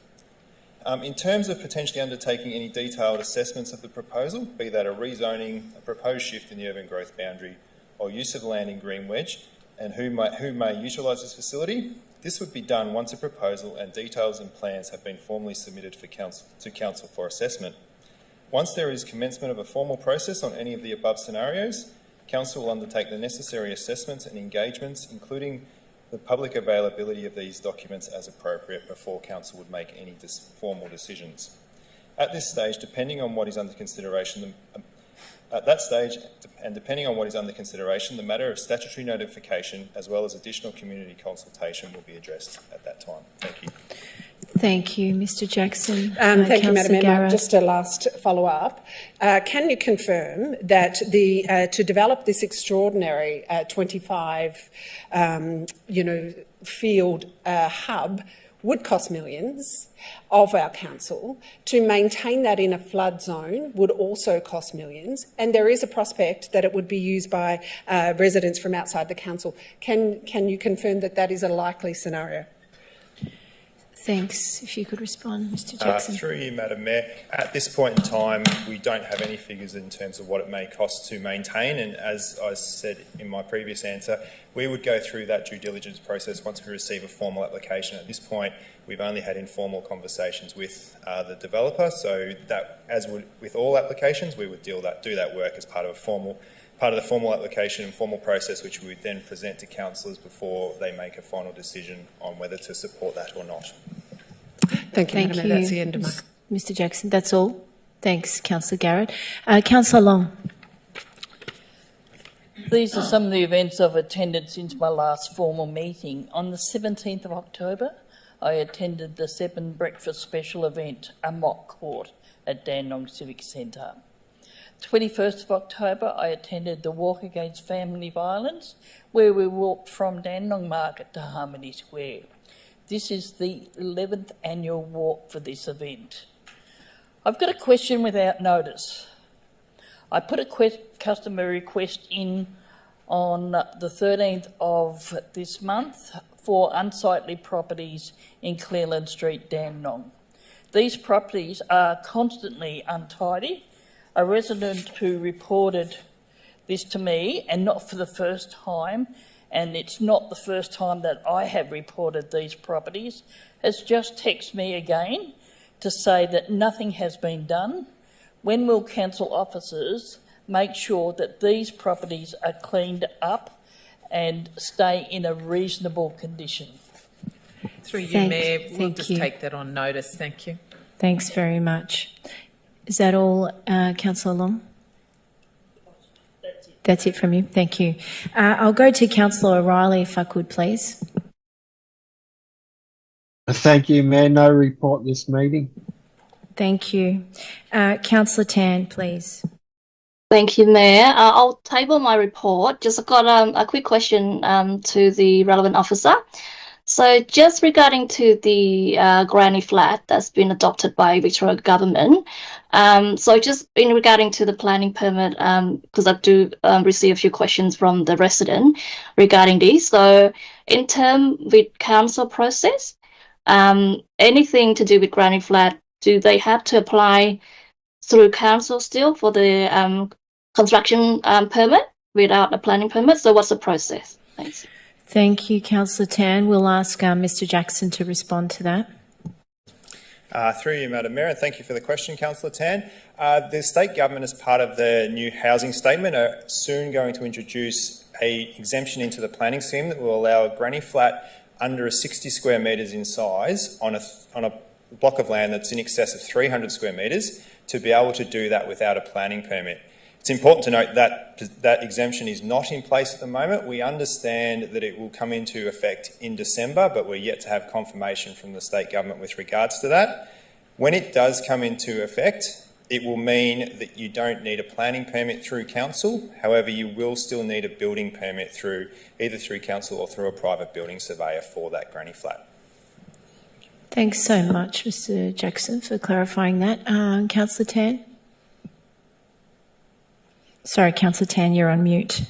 In terms of potentially undertaking any detailed assessments of the proposal, be that a rezoning, a proposed shift in the urban growth boundary, or use of land in Green Wedge, and who may utilise this facility, this would be done once a proposal and details and plans have been formally submitted to council for assessment. Once there is commencement of a formal process on any of the above scenarios, Council will undertake the necessary assessments and engagements, including the public availability of these documents as appropriate, before Council would make any formal decisions. At this stage, depending on what is under consideration, the matter of statutory notification as well as additional community consultation will be addressed at that time. Thank you. Thank you, Mr Jackson. Thank you, Madam Mayor. Garrett. Just a last follow-up. Can you confirm that to develop this extraordinary 25, field hub would cost millions of our council? To maintain that in a flood zone would also cost millions, and there is a prospect that it would be used by residents from outside the council. Can you confirm that that is a likely scenario? Thanks. If you could respond, Mr Jackson. Through you, Madam Mayor. At this point in time, we don't have any figures in terms of what it may cost to maintain, and as I said in my previous answer, we would go through that due diligence process once we receive a formal application. At this point, we've only had informal conversations with the developer, so that, as with all applications, we would do that work as part of the formal application and formal process, which we would then present to councillors before they make a final decision on whether to support that or not. Thank you, Madam Mayor. That's the end of my... Mr Jackson, that's all. Thanks, Councillor Garrett. Councillor Long. These are some of the events I've attended since my last formal meeting. On the 17th of October, I attended the 7 breakfast special event, a mock court at Dandenong Civic Centre. 21st of October, I attended the Walk Against Family Violence, where we walked from Dandenong Market to Harmony Square. This is the 11th annual walk for this event. I've got a question without notice. I put a customer request in on the 13th of this month for unsightly properties in Cleland Street, Dandenong. These properties are constantly untidy. A resident who reported this to me, and not for the first time, and it's not the first time that I have reported these properties, has just texted me again to say that nothing has been done. When will council officers make sure that these properties are cleaned up and stay in a reasonable condition? Through you, Mayor, we'll just take that on notice. Thank you. Thanks very much. Is that all, Councillor Long? That's it from you. Thank you. I'll go to Councillor O'Reilly, if I could, please. Thank you, Mayor. No report this meeting. Thank you. Councillor Tan, please. Thank you, Mayor. I'll table my report. Just got a quick question to the relevant officer. So just regarding to the granny flat that's been adopted by Victoria government, so just in regarding to the planning permit, because I do receive a few questions from the resident regarding this. So in terms with council process, anything to do with granny flat, do they have to apply through council still for the construction permit without a planning permit? So what's the process? Thanks. Thank you, Councillor Tan. We'll ask Mr Jackson to respond to that. Through you, Madam Mayor, and thank you for the question, Councillor Tan. The state government, as part of the new housing statement, are soon going to introduce an exemption into the planning scheme that will allow a granny flat under 60 square metres in size on a block of land that's in excess of 300 square metres to be able to do that without a planning permit. It's important to note that that exemption is not in place at the moment. We understand that it will come into effect in December, but we're yet to have confirmation from the state government with regards to that. When it does come into effect, it will mean that you don't need a planning permit through council. However, you will still need a building permit either through council or through a private building surveyor for that granny flat. Thanks so much, Mr Jackson, for clarifying that. Councillor Tan? Sorry, Councillor Tan, you're on mute.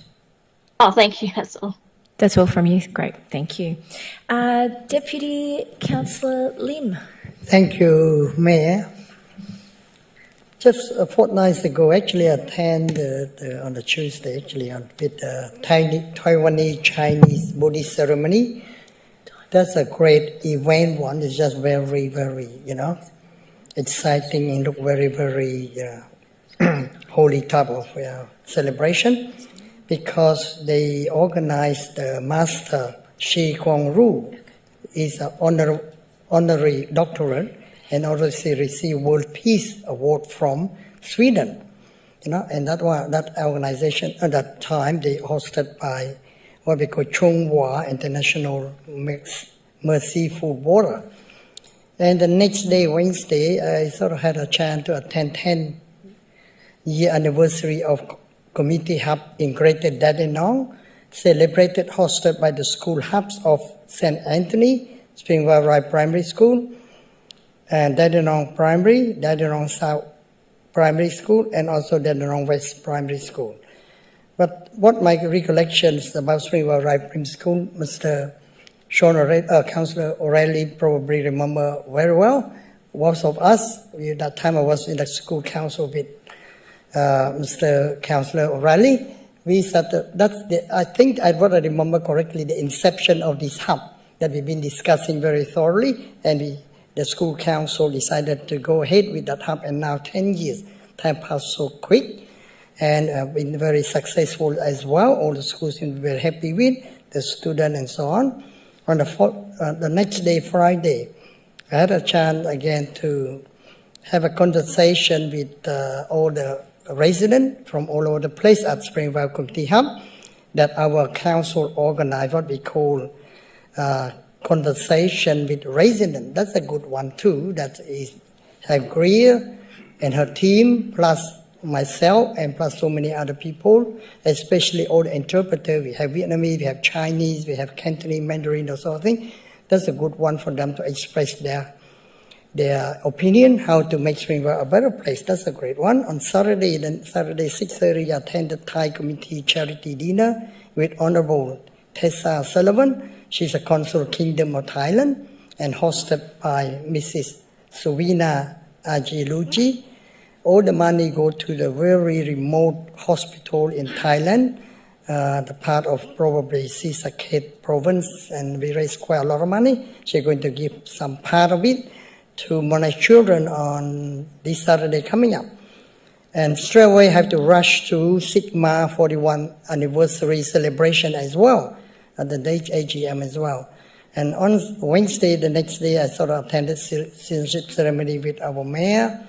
Oh, thank you. That's all. That's all from you. Great, thank you. Deputy Councillor Lim. Thank you, Mayor. Just a fortnight ago, actually, I attended on the Tuesday, with the Taiwanese Chinese Buddhist ceremony. That's a great event. One is just very, very, exciting and look very, very holy type of celebration, because they organized the Master Shi Kwang Ru is an honorary doctorate, and also she received World Peace Award from Sweden. And that organization at that time they hosted by what we call Chung Hua International Mercy Food Water. And the next day, Wednesday, I sort of had a chance to attend 10-year anniversary of Community Hub in Greater Dandenong, celebrated, hosted by the school hubs of St. Anthony, Springvale Rise Primary School, and Dandenong Primary, Dandenong South Primary School, and also Dandenong West Primary School. But what my recollections about Springvale Rise Primary School, Mr. Councillor O'Reilly probably remember very well. Most of us, at that time I was in the school council with Mr. Councillor O'Reilly. We started, I think what I remember correctly, the inception of this hub that we've been discussing very thoroughly, and the school council decided to go ahead with that hub, and now 10 years, time passed so quick, and been very successful as well. All the schools seem to be very happy with, the students and so on. On the next day, Friday, I had a chance again to have a conversation with all the residents from all over the place at Springvale Community Hub, that our council organized what we call conversation with residents. That's a good one too. That is Greer and her team, plus myself, and plus so many other people, especially all the interpreters. We have Vietnamese, we have Chinese, we have Cantonese, Mandarin, that sort of thing. That's a good one for them to express their opinion, how to make Springvale a better place. That's a great one. On Saturday 6:30, I attended Thai Community Charity Dinner with Honorable Tessa Sullivan. She's a Consul Kingdom of Thailand, and hosted by Mrs. Suvina Ajiluji. All the money go to the very remote hospital in Thailand, the part of probably Sisaket province, and we raised quite a lot of money. She's going to give some part of it to Monash children on this Saturday coming up. And straight away have to rush to Sigma 41 anniversary celebration as well, at the AGM as well. And on Wednesday, the next day, I sort of attended citizenship ceremony with our mayor,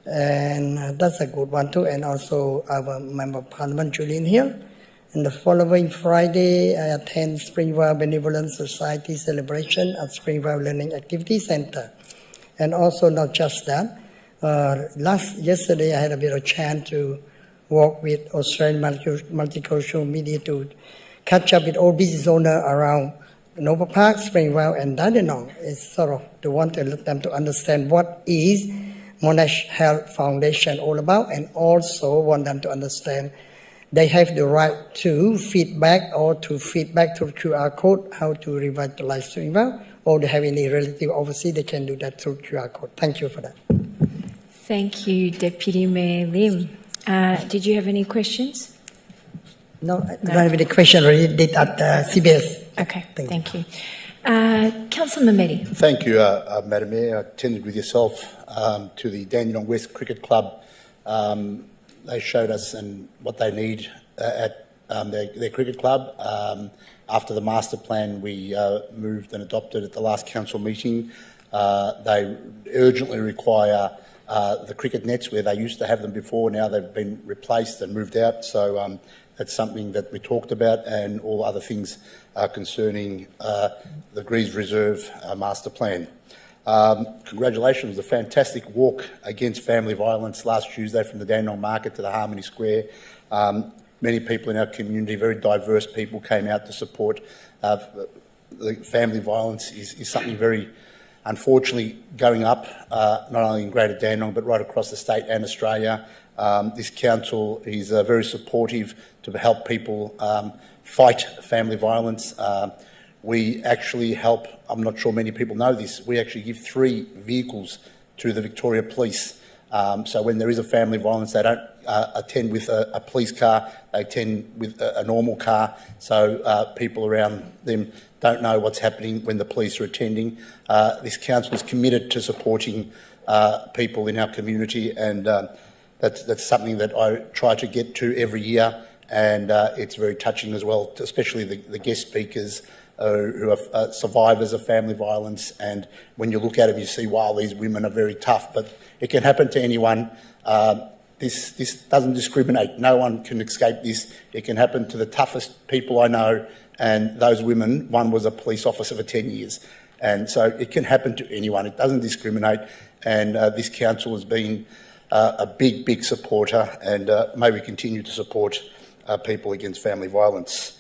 and that's a good one too, and also our Member of Parliament, Julian Hill. And the following Friday, I attend Springvale Benevolent Society celebration at Springvale Learning Activity Centre. And also not just that, yesterday I had a bit of chance to work with Australian Multicultural Media to catch up with all business owners around Nova Park, Springvale, and Dandenong. It's sort of the one to let them to understand what is Monash Health Foundation all about, and also want them to understand they have the right to feedback or to feedback through QR code how to revitalize Springvale, or they have any relative overseas, they can do that through QR code. Thank you for that. Thank you, Deputy Mayor Lim. Did you have any questions? No, I don't have any question already did at CBS. Okay, thank you. Councillor Mehmedi. Thank you, Madam Mayor. I attended with yourself to the Dandenong West Cricket Club. They showed us what they need at their cricket club. After the master plan we moved and adopted at the last council meeting, they urgently require the cricket nets where they used to have them before. Now they've been replaced and moved out. So that's something that we talked about, and all other things concerning the Greaves Reserve master plan. Congratulations, a fantastic walk against family violence last Tuesday from the Dandenong Market to the Harmony Square. Many people in our community, very diverse people, came out to support. The family violence is something very, unfortunately, going up, not only in Greater Dandenong, but right across the state and Australia. This council is very supportive to help people fight family violence. We actually help, I'm not sure many people know this, we actually give 3 vehicles to the Victoria Police. So when there is a family violence, they don't attend with a police car, they attend with a normal car, so people around them don't know what's happening when the police are attending. This council is committed to supporting people in our community, and that's something that I try to get to every year, and it's very touching as well, especially the guest speakers who are survivors of family violence. And when you look at them, you see, wow, these women are very tough, but it can happen to anyone. This doesn't discriminate. No one can escape this. It can happen to the toughest people I know, and those women, one was a police officer for 10 years. And so it can happen to anyone. It doesn't discriminate, and this council has been a big supporter, and may we continue to support people against family violence.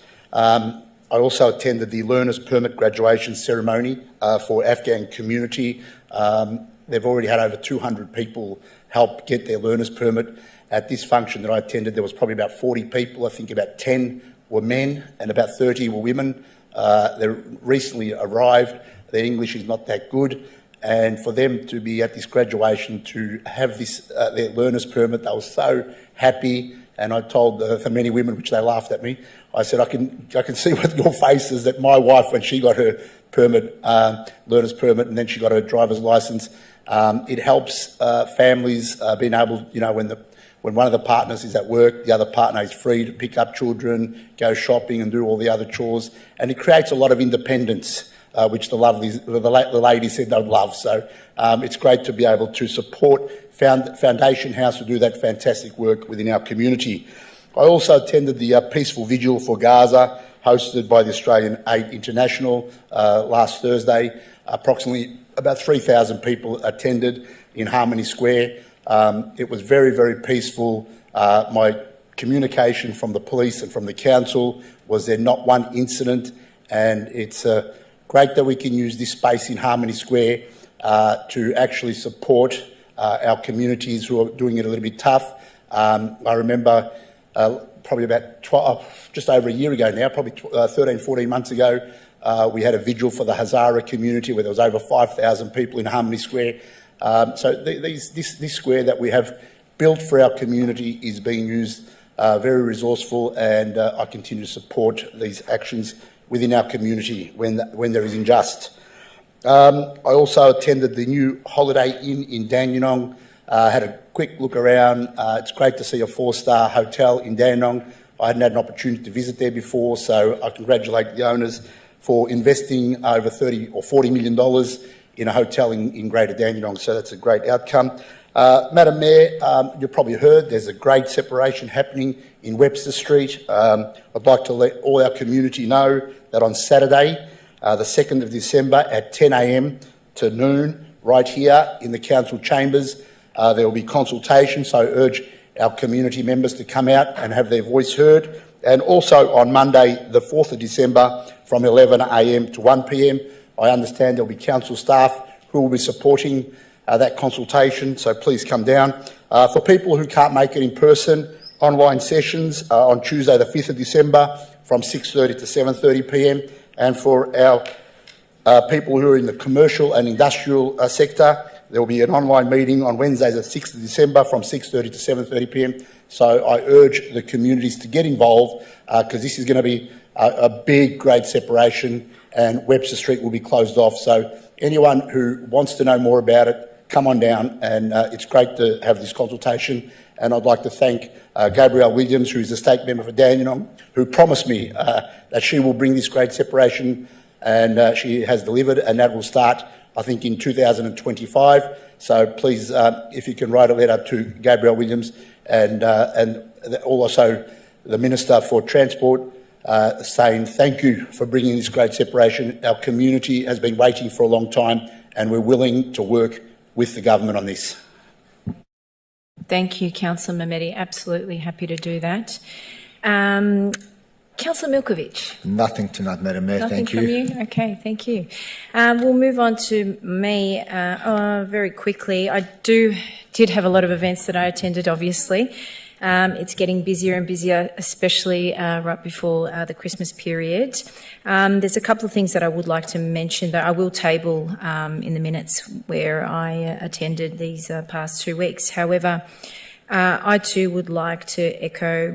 I also attended the Learners Permit graduation ceremony for Afghan community. They've already had over 200 people help get their Learners Permit. At this function that I attended, there was probably about 40 people. I think about 10 were men and about 30 were women. They recently arrived. Their English is not that good. And for them to be at this graduation, to have this their Learner's Permit, they were so happy. And I told the many women, which they laughed at me, I said, I can see with your faces that my wife, when she got her permit, Learner's Permit, and then she got her driver's licence, it helps families being able, when one of the partners is at work, the other partner is free to pick up children, go shopping and do all the other chores. And it creates a lot of independence, which the lady said they'd love. So it's great to be able to support Foundation House to do that fantastic work within our community. I also attended the Peaceful Vigil for Gaza, hosted by the Australian Aid International last Thursday. Approximately about 3,000 people attended in Harmony Square. It was very peaceful. My communication from the police and from the council was there not one incident, and it's great that we can use this space in Harmony Square to actually support our communities who are doing it a little bit tough. I remember probably about just over a year ago now, probably 13, 14 months ago, we had a vigil for the Hazara community where there was over 5,000 people in Harmony Square. So this square that we have built for our community is being used very resourceful, and I continue to support these actions within our community when there is injustice. I also attended the new Holiday Inn in Dandenong, had a quick look around. It's great to see a 4-star hotel in Dandenong. I hadn't had an opportunity to visit there before, so I congratulate the owners for investing over $30 or $40 million in a hotel in Greater Dandenong, so that's a great outcome. Madam Mayor, you've probably heard there's a grade separation happening in Webster Street. I'd like to let all our community know that on Saturday, the 2nd of December at 10 a.m. to noon, right here in the council chambers, there will be consultation, so I urge our community members to come out and have their voice heard. And also on Monday, the 4th of December, from 11 a.m. to 1 p.m, I understand there'll be council staff who will be supporting that consultation, so please come down. For people who can't make it in person, online sessions on Tuesday the 5th of December from 6:30 to 7:30 p.m, and for our people who are in the commercial and industrial sector, there will be an online meeting on Wednesday the 6th of December from 6:30 to 7:30 p.m. So I urge the communities to get involved because this is going to be a big grade separation, and Webster Street will be closed off. So anyone who wants to know more about it, come on down, and it's great to have this consultation. And I'd like to thank Gabrielle Williams, who is the state member for Dandenong, who promised me that she will bring this grade separation, and she has delivered, and that will start, I think, in 2025. So please, if you can write a letter to Gabrielle Williams and also the Minister for Transport, saying thank you for bringing this grade separation. Our community has been waiting for a long time, and we're willing to work with the government on this. Thank you, Councillor Mehmeti. Absolutely happy to do that. Councillor Milkovich. Nothing tonight, Madam Mayor. Nothing Thank you. from you? Okay, thank you. We'll move on to me very quickly. I did have a lot of events that I attended, obviously. It's getting busier and busier, especially right before the Christmas period. There's a couple of things that I would like to mention that I will table in the minutes where I attended these past 2 weeks. However, I too would like to echo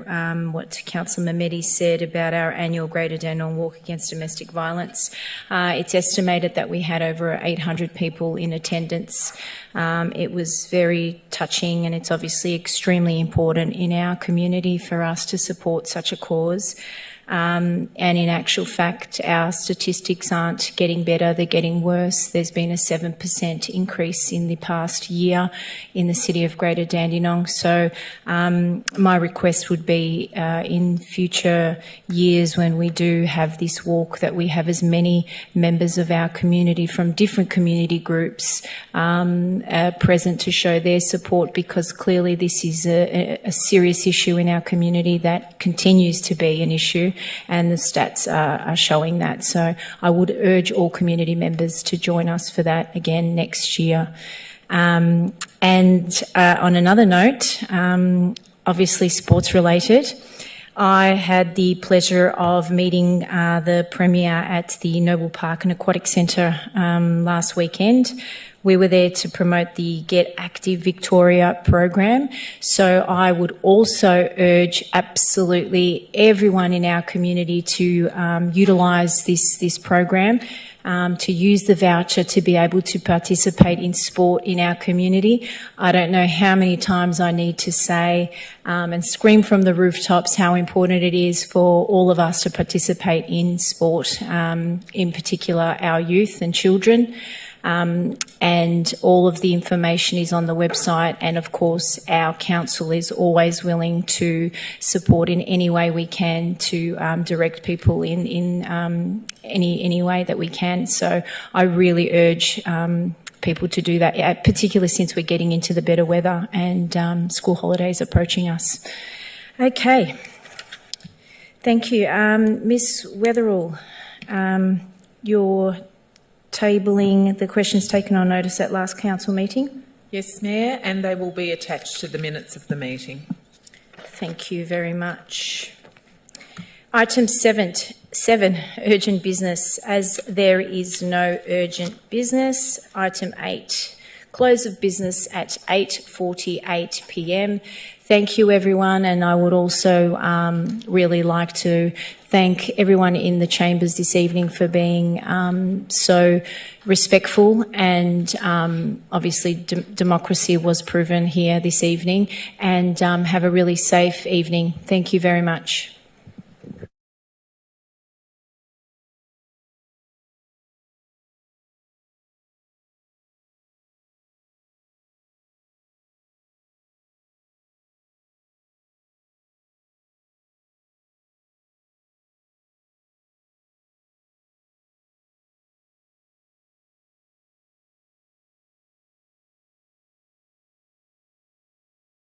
what Councillor Mehmedi said about our annual Greater Dandenong Walk Against Domestic Violence. It's estimated that we had over 800 people in attendance. It was very touching, and it's obviously extremely important in our community for us to support such a cause. And in actual fact, our statistics aren't getting better, they're getting worse. There's been a 7% increase in the past year in the city of Greater Dandenong. So my request would be in future years when we do have this walk, that we have as many members of our community from different community groups present to show their support, because clearly this is a serious issue in our community that continues to be an issue, and the stats are showing that. So I would urge all community members to join us for that again next year. And on another note, obviously sports related, I had the pleasure of meeting the Premier at the Noble Park and Aquatic Centre last weekend. We were there to promote the Get Active Victoria program. So I would also urge absolutely everyone in our community to utilise this program, to use the voucher to be able to participate in sport in our community. I don't know how many times I need to say and scream from the rooftops how important it is for all of us to participate in sport, in particular our youth and children. And all of the information is on the website, and of course our council is always willing to support in any way we can to direct people in any way that we can. So I really urge people to do that, particularly since we're getting into the better weather and school holidays approaching us. Okay, thank you. Ms Weatherall, you're tabling the questions taken on notice at last council meeting? Yes, Mayor, and they will be attached to the minutes of the meeting. Thank you very much. Item 7, urgent business. As there is no urgent business. Item 8, close of business at 8:48 p.m. Thank you, everyone, and I would also really like to thank everyone in the chambers this evening for being so respectful, and obviously democracy was proven here this evening, and have a really safe evening. Thank you very much.